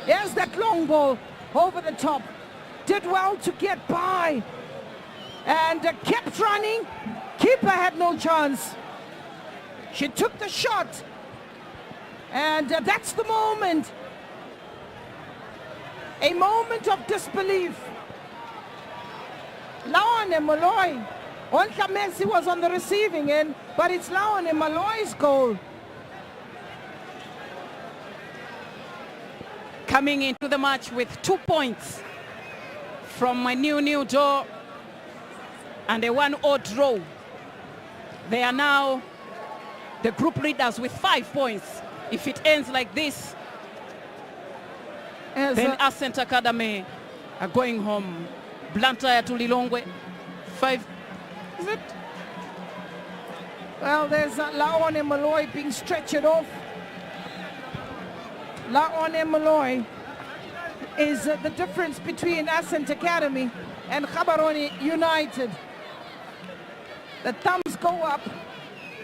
There's that long ball over the top. Did well to get by. And kept running. Keeper had no chance. She took the shot. And that's the moment. A moment of disbelief. Laone Malloy. Ontlametsi was on the receiving end, but it's Laone Malloy's goal. Coming into the match with 2 points from my new door and a 1-0 draw. They are now the group leaders with 5 points. If it ends like this, then Ascent Academy are going home. Blantyre to Lilongwe, 5. Is it? Well, there's Laone Malloy being stretched off. Laone Malloy is the difference between Ascent Academy and Gaborone United. The thumbs go up.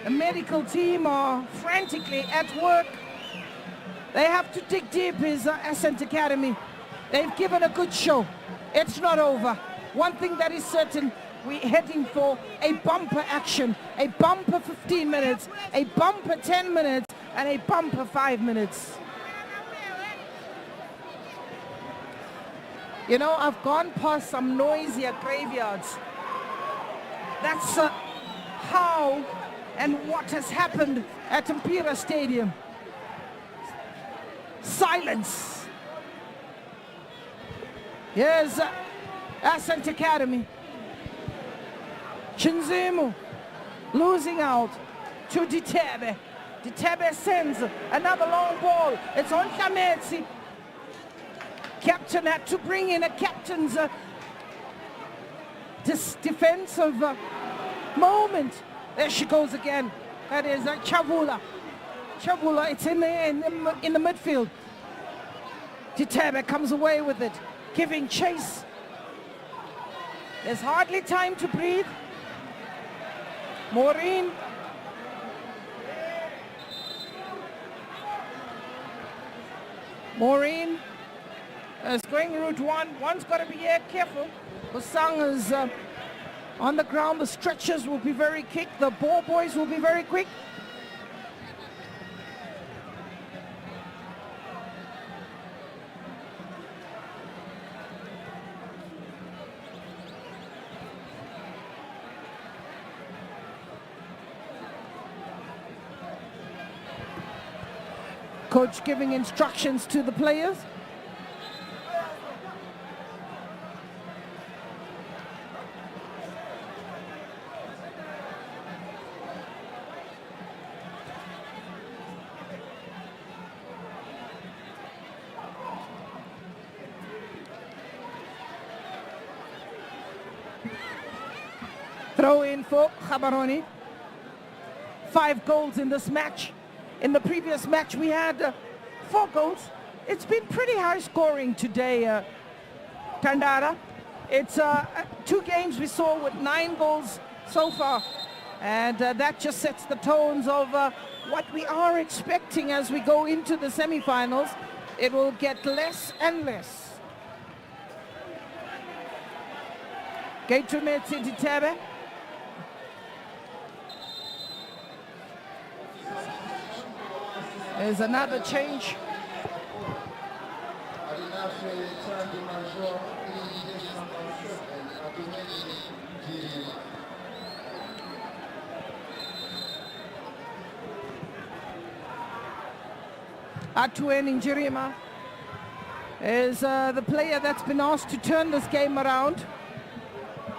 The medical team are frantically at work. They have to dig deep, is Ascent Academy. They've given a good show. It's not over. One thing that is certain, we're heading for a bumper action. A bumper 15 minutes, a bumper 10 minutes, and a bumper 5 minutes. You know, I've gone past some noisier graveyards. That's how and what has happened at Mpira Stadium. Silence. Here's Ascent Academy. Chinzimu losing out to Ditebe. Ditebe sends another long ball. It's Ontlametsi. Captain had to bring in a captain's defensive moment. There she goes again. That is Chavula. Chavula, it's in the midfield. Ditebe comes away with it, giving chase. There's hardly time to breathe. Maureen. Maureen is going route 1. One's got to be careful. Osang is on the ground. The stretchers will be very quick. The ball boys will be very quick. Coach giving instructions to the players. Throw in for Gaborone. 5 goals in this match. In the previous match, we had 4 goals. It's been pretty high scoring today, Tandara. It's 2 games we saw with 9 goals so far. And that just sets the tones of what we are expecting as we go into the semi-finals. It will get less and less. Gaborone Ditebe. There's another change. Atuen Njirima is the player that's been asked to turn this game around.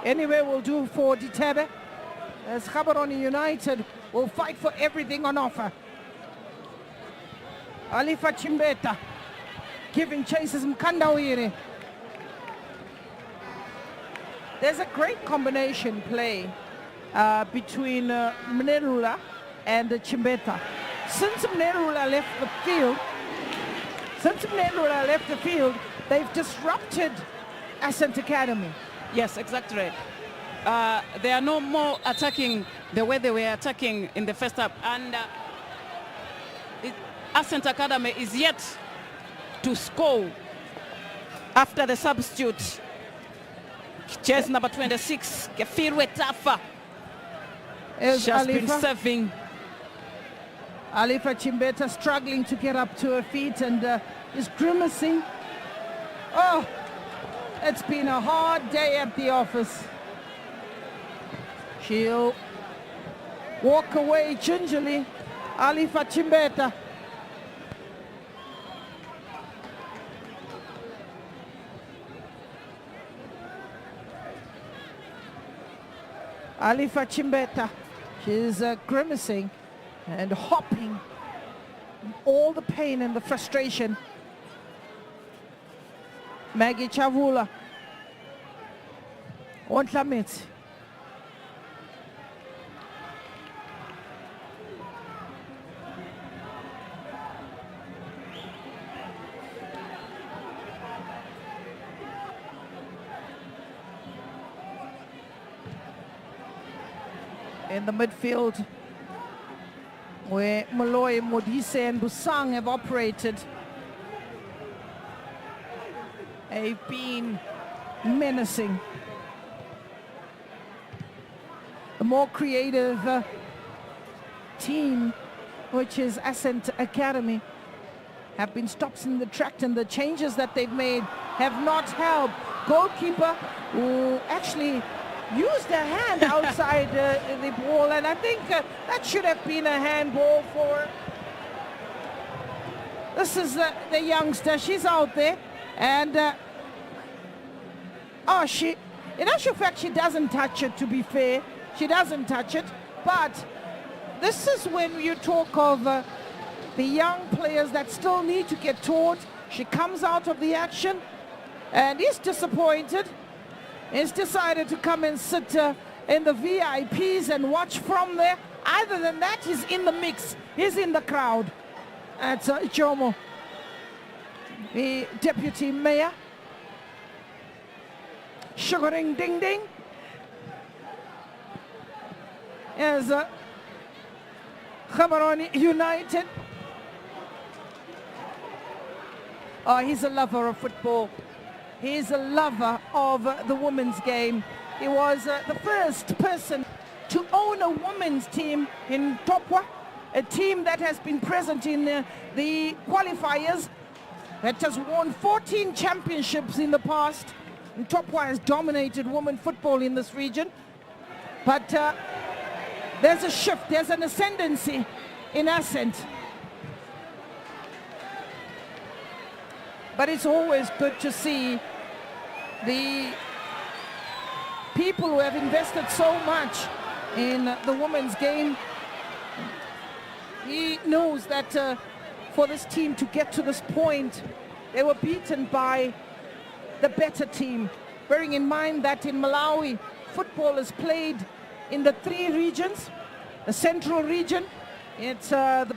Anyway, will do for Ditebe, as Gaborone United will fight for everything on offer. Alifa Chimbeta giving chases Mkandawire. There's a great combination play between Mnerula and Chimbeta. Since Mnerula left the field, they've disrupted Ascent Academy. Yes, exactly. They are no more attacking the way they were attacking in the first half. And Ascent Academy is yet to score after the substitute. Chase number 26, Kefirwe Tafa, she has been serving. Alifa Chimbeta struggling to get up to her feet and is grimacing. Oh, it's been a hard day at the office. She'll walk away gingerly. Alifa Chimbeta. Alifa Chimbeta. She's grimacing and hopping. All the pain and the frustration. Maggie Chavula. Ontlametsi. In the midfield, where Molloy, Modise and Busang have operated, have been menacing. The more creative team, which is Ascent Academy, have been stops in the track, and the changes that they've made have not helped. Goalkeeper who actually used their hand outside the ball, and I think that should have been a handball for... This is the youngster. She's out there, and she, in actual fact, she doesn't touch it, to be fair. She doesn't touch it, but this is when you talk of the young players that still need to get taught. She comes out of the action, and he's disappointed. He's decided to come and sit in the VIPs and watch from there. Other than that, he's in the mix. He's in the crowd. That's Jomo, the deputy mayor. Sugaring ding ding. As Gaborone United. Oh, he's a lover of football. He's a lover of the women's game. He was the first person to own a women's team in Topwa, a team that has been present in the qualifiers, that has won 14 championships in the past. And Topwa has dominated women football in this region. But there's a shift, there's an ascendancy in Ascent. But it's always good to see the people who have invested so much in the women's game. He knows that for this team to get to this point, they were beaten by the better team. Bearing in mind that in Malawi, football is played in the 3 regions. The central region, it's the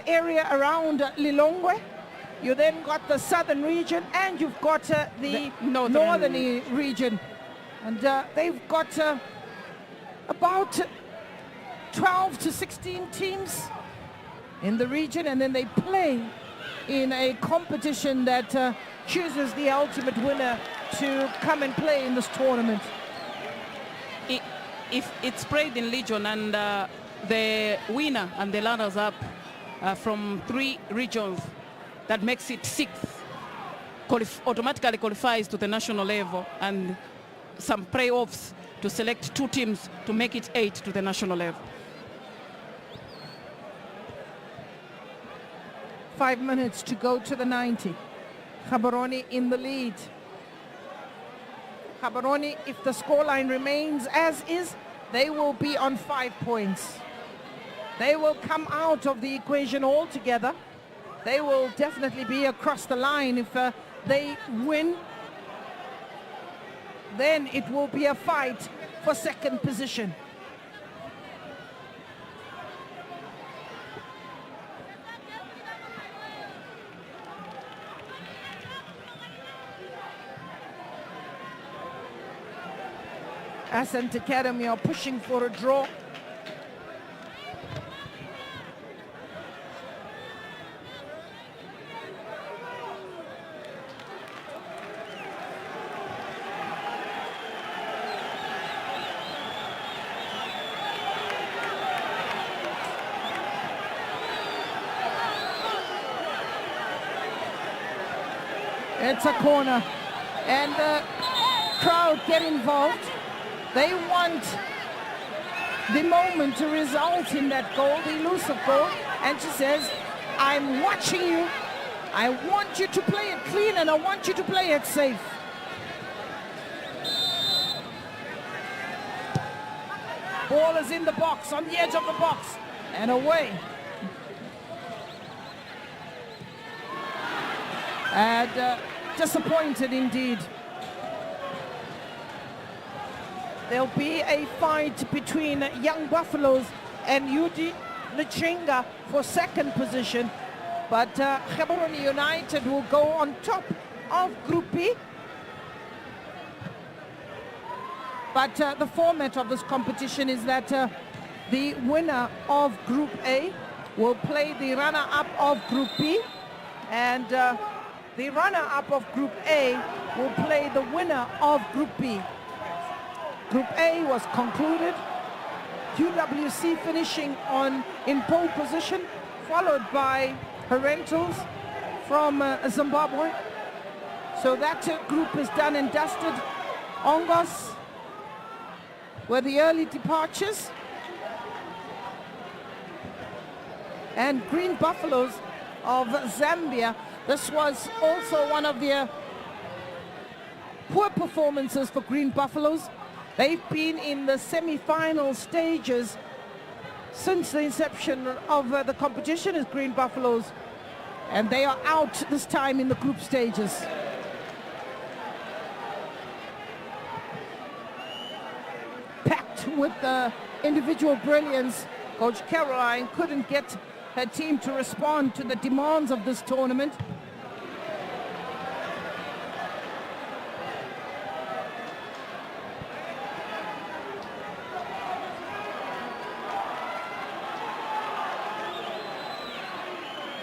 area around Lilongwe. You then got the southern region, and you've got the northern region. And they've got about 12 to 16 teams in the region, and then they play in a competition that chooses the ultimate winner to come and play in this tournament. If it's played in region and the winner and the runners-up from 3 regions, that makes it 6th, automatically qualifies to the national level, and some playoffs to select 2 teams to make it 8 to the national level. 5 minutes to go to the 90. Gaborone in the lead. Gaborone, if the scoreline remains as is, they will be on 5 points. They will come out of the equation altogether. They will definitely be across the line. If they win, then it will be a fight for second position. Ascent Academy are pushing for a draw. It's a corner, and the crowd get involved. They want the moment to result in that goal, the elusive goal, and she says, I'm watching you. I want you to play it clean, and I want you to play it safe. Ball is in the box, on the edge of the box, and away. And disappointed indeed. There'll be a fight between Young Buffaloes and UD Lichinga for second position, but Gaborone United will go on top of Group B. But the format of this competition is that the winner of Group A will play the runner-up of Group B, and the runner-up of Group A will play the winner of Group B. Group A was concluded, QWC finishing in pole position, followed by Herentals from Zimbabwe. So that group is done and dusted. Ongos were the early departures. And Green Buffaloes of Zambia. This was also one of their poor performances for Green Buffaloes. They've been in the semi-final stages since the inception of the competition as Green Buffaloes, and they are out this time in the group stages. Packed with individual brilliance, Coach Caroline couldn't get her team to respond to the demands of this tournament.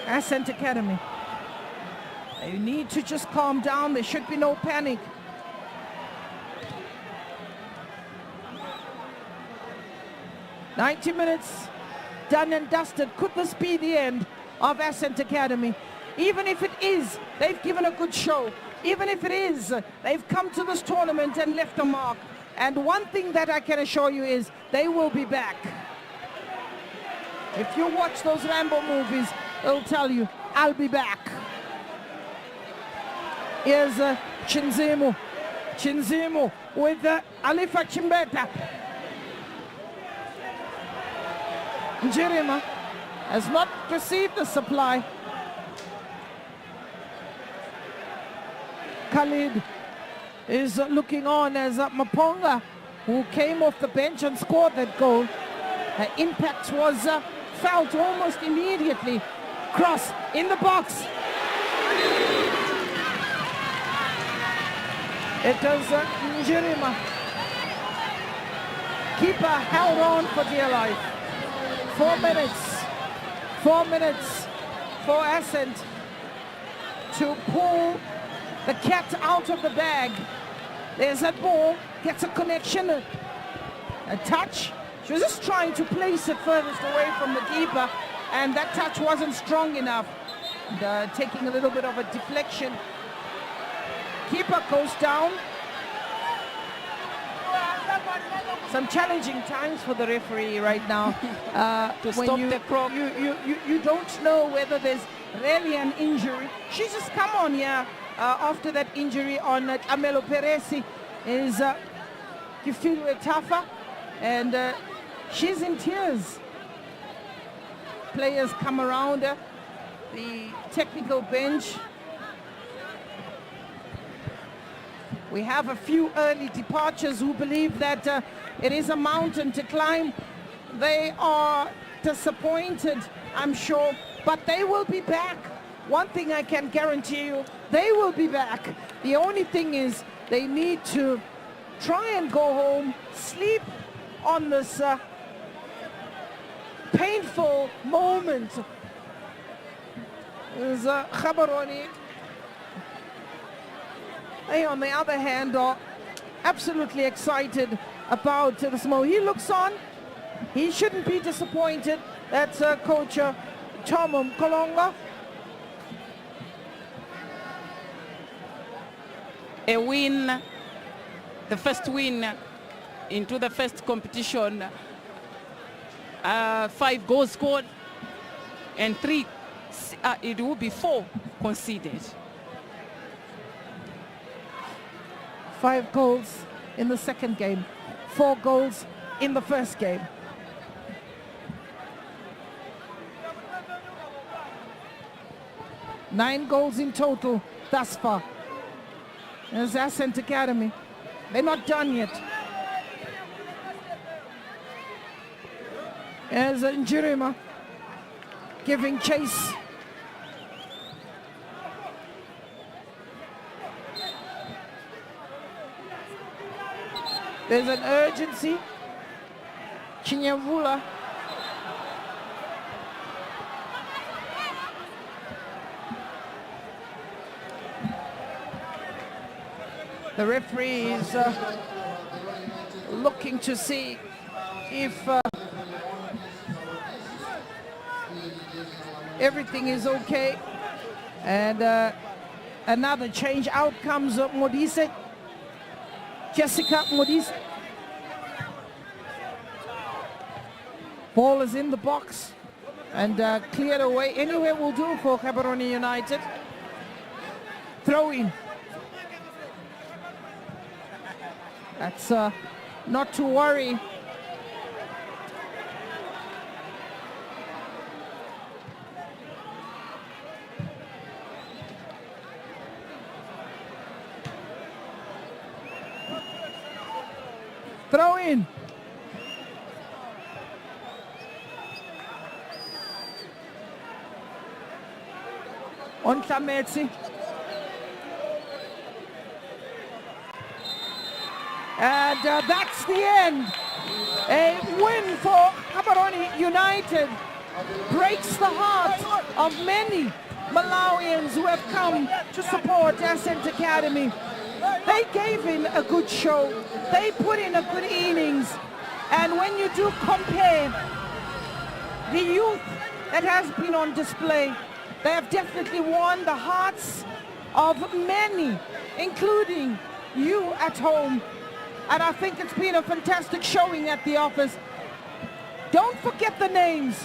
Ascent Academy, they need to just calm down. There should be no panic. "90 minutes done and dusted." Could this be the end of Ascent Academy? Even if it is, they've given a good show. Even if it is, they've come to this tournament and left a mark. And one thing that I can assure you is they will be back. If you watch those Rambo movies, they'll tell you, I'll be back. Here's Chinzimu. Chinzimu with Alifa Chimbeta. Njirima has not received the supply. Khalid is looking on as Maponga, who came off the bench and scored that goal. Impact was felt almost immediately. Cross in the box. It was Njirima. Keeper held on for dear life. 4 minutes. 4 minutes for Ascent to pull the cat out of the bag. There's that ball, gets a connection, a touch. She was just trying to place it furthest away from the keeper, and that touch wasn't strong enough. And, taking a little bit of a deflection. Keeper goes down. Some challenging times for the referee right now. To stop the clock. You don't know whether there's really an injury. She's just come on here after that injury on Amelo Peresi is Kifilwe Tafa, and she's in tears. Players come around her, the technical bench. We have a few early departures who believe that it is a mountain to climb. They are disappointed, I'm sure, but they will be back. One thing I can guarantee you, they will be back. The only thing is they need to try and go home, sleep on this painful moment. There's Gaborone. They, on the other hand, are absolutely excited about the Smo. He looks on. He shouldn't be disappointed. That's Coach Tom Kolonga. A win, the first win into the first competition. 5 goals scored and 3, it will be 4 conceded. 5 goals in the second game, 4 goals in the first game. Nine goals in total thus far. There's Ascent Academy. They're not done yet. There's Njirima giving chase. There's an urgency. Chinyavula. The referee is looking to see if everything is okay. And another change. Out comes Modise. Jessica Modise. Ball is in the box and cleared away. Anywhere will do for Gaborone United. Throw in. That's not to worry. Throw in. On Tlametsi. And that's the end. A win for Gaborone United. Breaks the heart of many Malawians who have come to support Ascent Academy. They gave in a good show. They put in a good innings. And when you do compare the youth that has been on display, they have definitely won the hearts of many, including you at home. And I think it's been a fantastic showing at the office. Don't forget the names.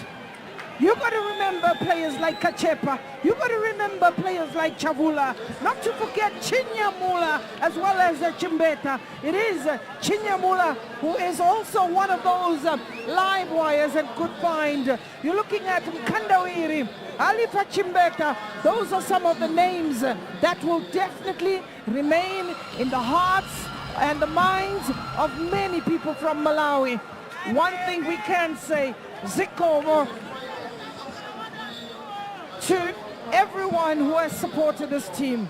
You got to remember players like Kachepa. You got to remember players like Chavula. Not to forget Chinyamula as well as Chimbeta. It is Chinyamula who is also one of those live wires and could find. You're looking at Mkandawiri, Alifa Chimbeta. Those are some of the names that will definitely remain in the hearts and the minds of many people from Malawi. One thing we can say, Zikomo, to everyone who has supported this team.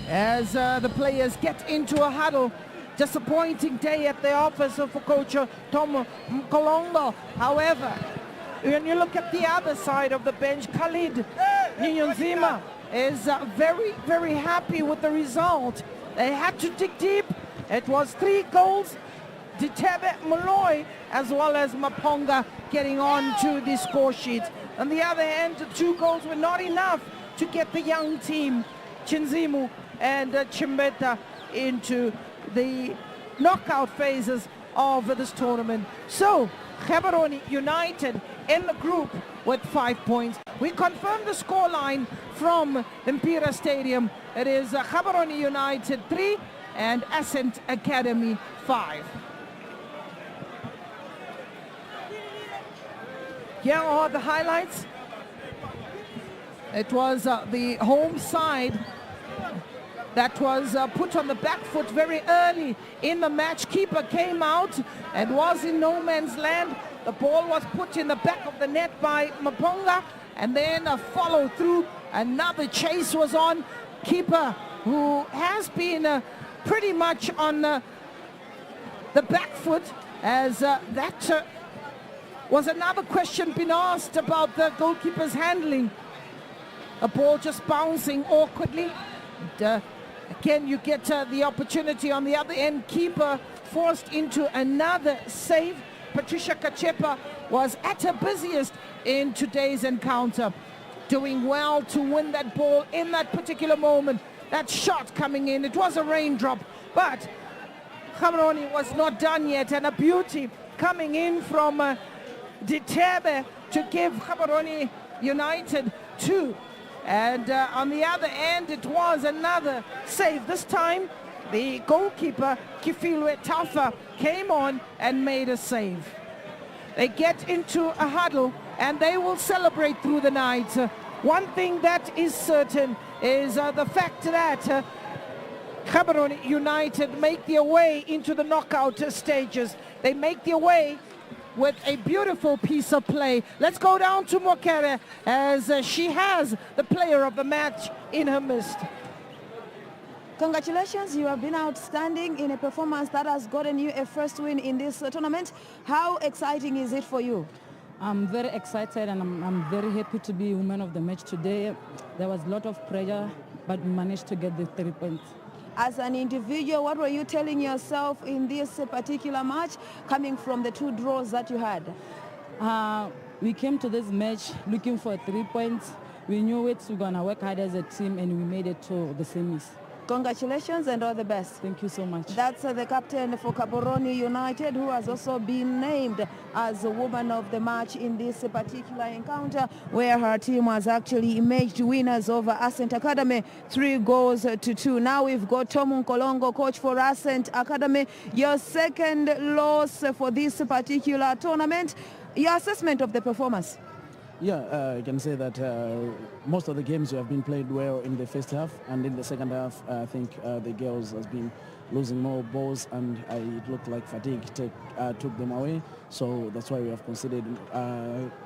As the players get into a huddle, disappointing day at the office for Coach Tom Mkolongo. However, when you look at the other side of the bench, Khalid Nyonzima is very, very happy with the result. They had to dig deep. It was 3 goals. Ditebe Moloi as well as Maponga getting on to the score sheet. On the other hand, 2 goals were not enough to get the young team, Chinzimu and Chimbeta, into the knockout phases of this tournament. So, Gaborone United in the group with 5 points. We confirm the scoreline from the Mpira Stadium. It is Gaborone United 3 and Ascent Academy 5. Here are the highlights. It was the home side that was put on the back foot very early in the match. Keeper came out and was in no man's land. The ball was put in the back of the net by Maponga, and then a follow through. Another chase was on. Keeper, who has been pretty much on the back foot, as that was another question being asked about the goalkeeper's handling. A ball just bouncing awkwardly. And, again, you get the opportunity on the other end. Keeper forced into another save. Patricia Kachepa was at her busiest in today's encounter, doing well to win that ball in that particular moment. That shot coming in, it was a raindrop, but Gaborone was not done yet, and a beauty coming in from Ditebe to give Gaborone United 2. And on the other end, it was another save. This time, the goalkeeper, Kifilwe Tafa, came on and made a save. They get into a huddle, and they will celebrate through the night. One thing that is certain is the fact that Gaborone United make their way into the knockout stages. They make their way with a beautiful piece of play. Let's go down to Mokere as she has the player of the match in her midst. Congratulations, you have been outstanding in a performance that has gotten you a first win in this tournament. How exciting is it for you? I'm very excited, and I'm very happy to be woman of the match today. There was a lot of pressure, but we managed to get the 3 points. As an individual, what were you telling yourself in this particular match, coming from the 2 draws that you had? We came to this match looking for 3 points. We knew it, we're going to work hard as a team, and we made it to the semis. Congratulations and all the best. Thank you so much. That's the captain for Gaborone United, who has also been named as a woman of the match in this particular encounter, where her team was actually emerged winners over Ascent Academy, 3 goals to 2. Now we've got Tom Nkolongo, coach for Ascent Academy. Your second loss for this particular tournament. Your assessment of the performance? Yeah, I can say that most of the games have been played well in the first half, and in the second half, I think the girls has been losing more balls, and it looked like fatigue took them away. So that's why we have conceded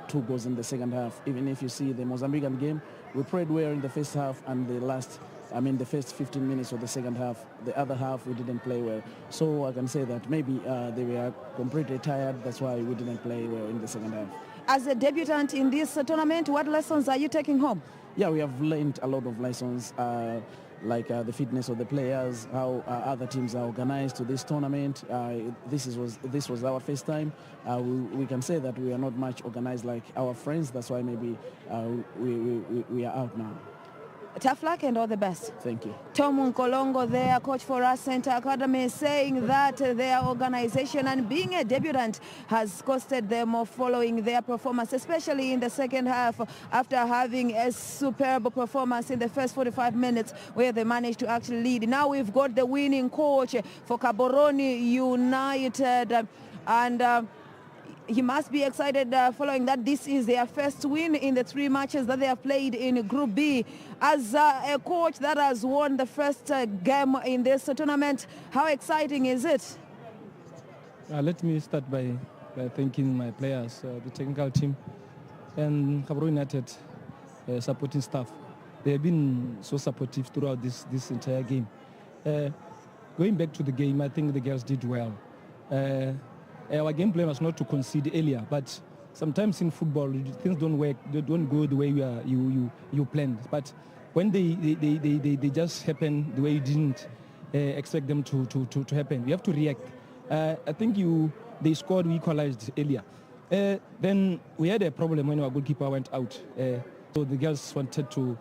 2 goals in the second half. Even if you see the Mozambican game, we played well in the first half, and the first 15 minutes of the second half. The other half, we didn't play well. So I can say that maybe they were completely tired. That's why we didn't play well in the second half. As a debutant in this tournament, what lessons are you taking home? Yeah, we have learned a lot of lessons, like the fitness of the players, how other teams are organized to this tournament. This was our first time. We can say that we are not much organized like our friends. That's why maybe we are out now. Tough luck and all the best. Thank you. Tom Nkolongo there, coach for Ascent Academy, saying that their organization and being a debutant has costed them of following their performance, especially in the second half, after having a superb performance in the first 45 minutes where they managed to actually lead. Now we've got the winning coach for Gaborone United, and he must be excited following that this is their first win in the 3 matches that they have played in Group B. As a coach that has won the first game in this tournament, how exciting is it? Let me start by thanking my players, the technical team, and Gaborone United supporting staff. They have been so supportive throughout this entire game. Going back to the game, I think the girls did well. Our game plan was not to concede earlier, but sometimes in football things don't work, they don't go the way you planned. But when they just happen the way you didn't expect them to happen, you have to react. I think they scored, we equalized earlier. Then we had a problem when our goalkeeper went out. So the girls wanted to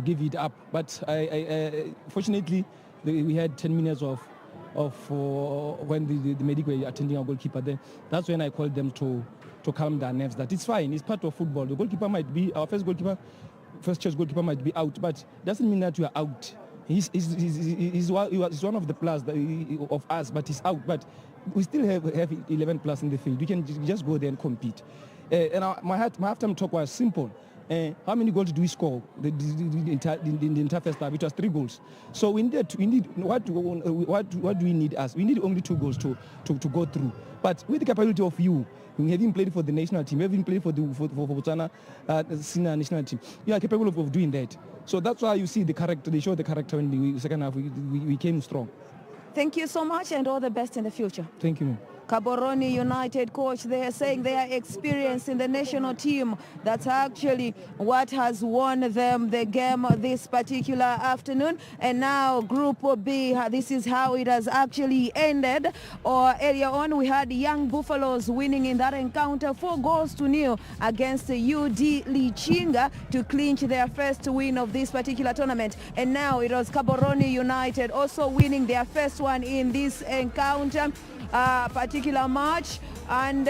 give it up, but fortunately we had 10 minutes of when the medical were attending our goalkeeper. Then that's when I called them to calm their nerves. That it's fine, it's part of football. The goalkeeper might be our first choice goalkeeper might be out, but doesn't mean that you are out. He's one of the players of us, but he's out. But we still have 11 players in the field. We can just go there and compete. And my halftime talk was simple. How many goals do we score the entire first half? It was 3 goals. So we need what do we need us? We need only 2 goals to go through. But with the capability of you, having played for the national team, having played for Botswana senior national team, you are capable of doing that. So that's why you see the character. They show the character in the second half. We came strong. Thank you so much and all the best in the future. Thank you. Gaborone United coach, they are saying their experience in the national team, that's actually what has won them the game this particular afternoon. And now Group B, this is how it has actually ended. Or earlier on, we had Young Buffaloes winning in that encounter 4-0 against UD Lichinga to clinch their first win of this particular tournament. And now it was Gaborone United also winning their first one in this encounter. Particular match, and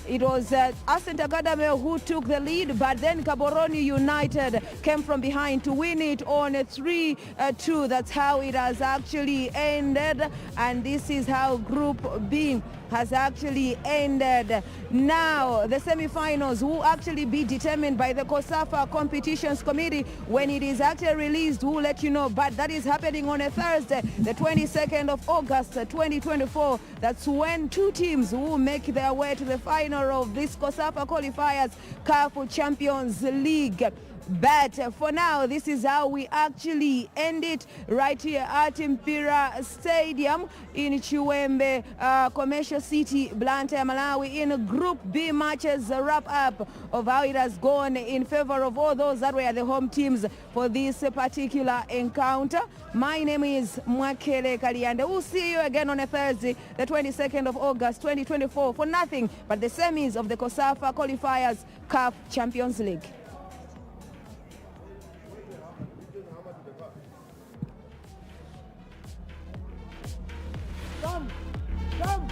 it was Ascent Academy who took the lead, but then Gaborone United came from behind to win it on a 3-2. That's how it has actually ended, and this is how Group B has actually ended. Now the semi-finals will actually be determined by the COSAFA competitions committee when it is actually released. We'll let you know, but that is happening on a Thursday, the 22nd of August 2024. That's when 2 teams will make their way to the final of this COSAFA qualifiers CAF Champions League. But for now, this is how we actually end it right here at Mpira Stadium in Chiwembe, Commercial City, Blantyre, Malawi, in Group B matches, a wrap up of how it has gone in favor of all those that were the home teams for this particular encounter. My name is Mwakele Kaliande. We'll see you again on a Thursday, the 22nd of August 2024, for nothing but the semis of the COSAFA qualifiers CAF Champions League. Come.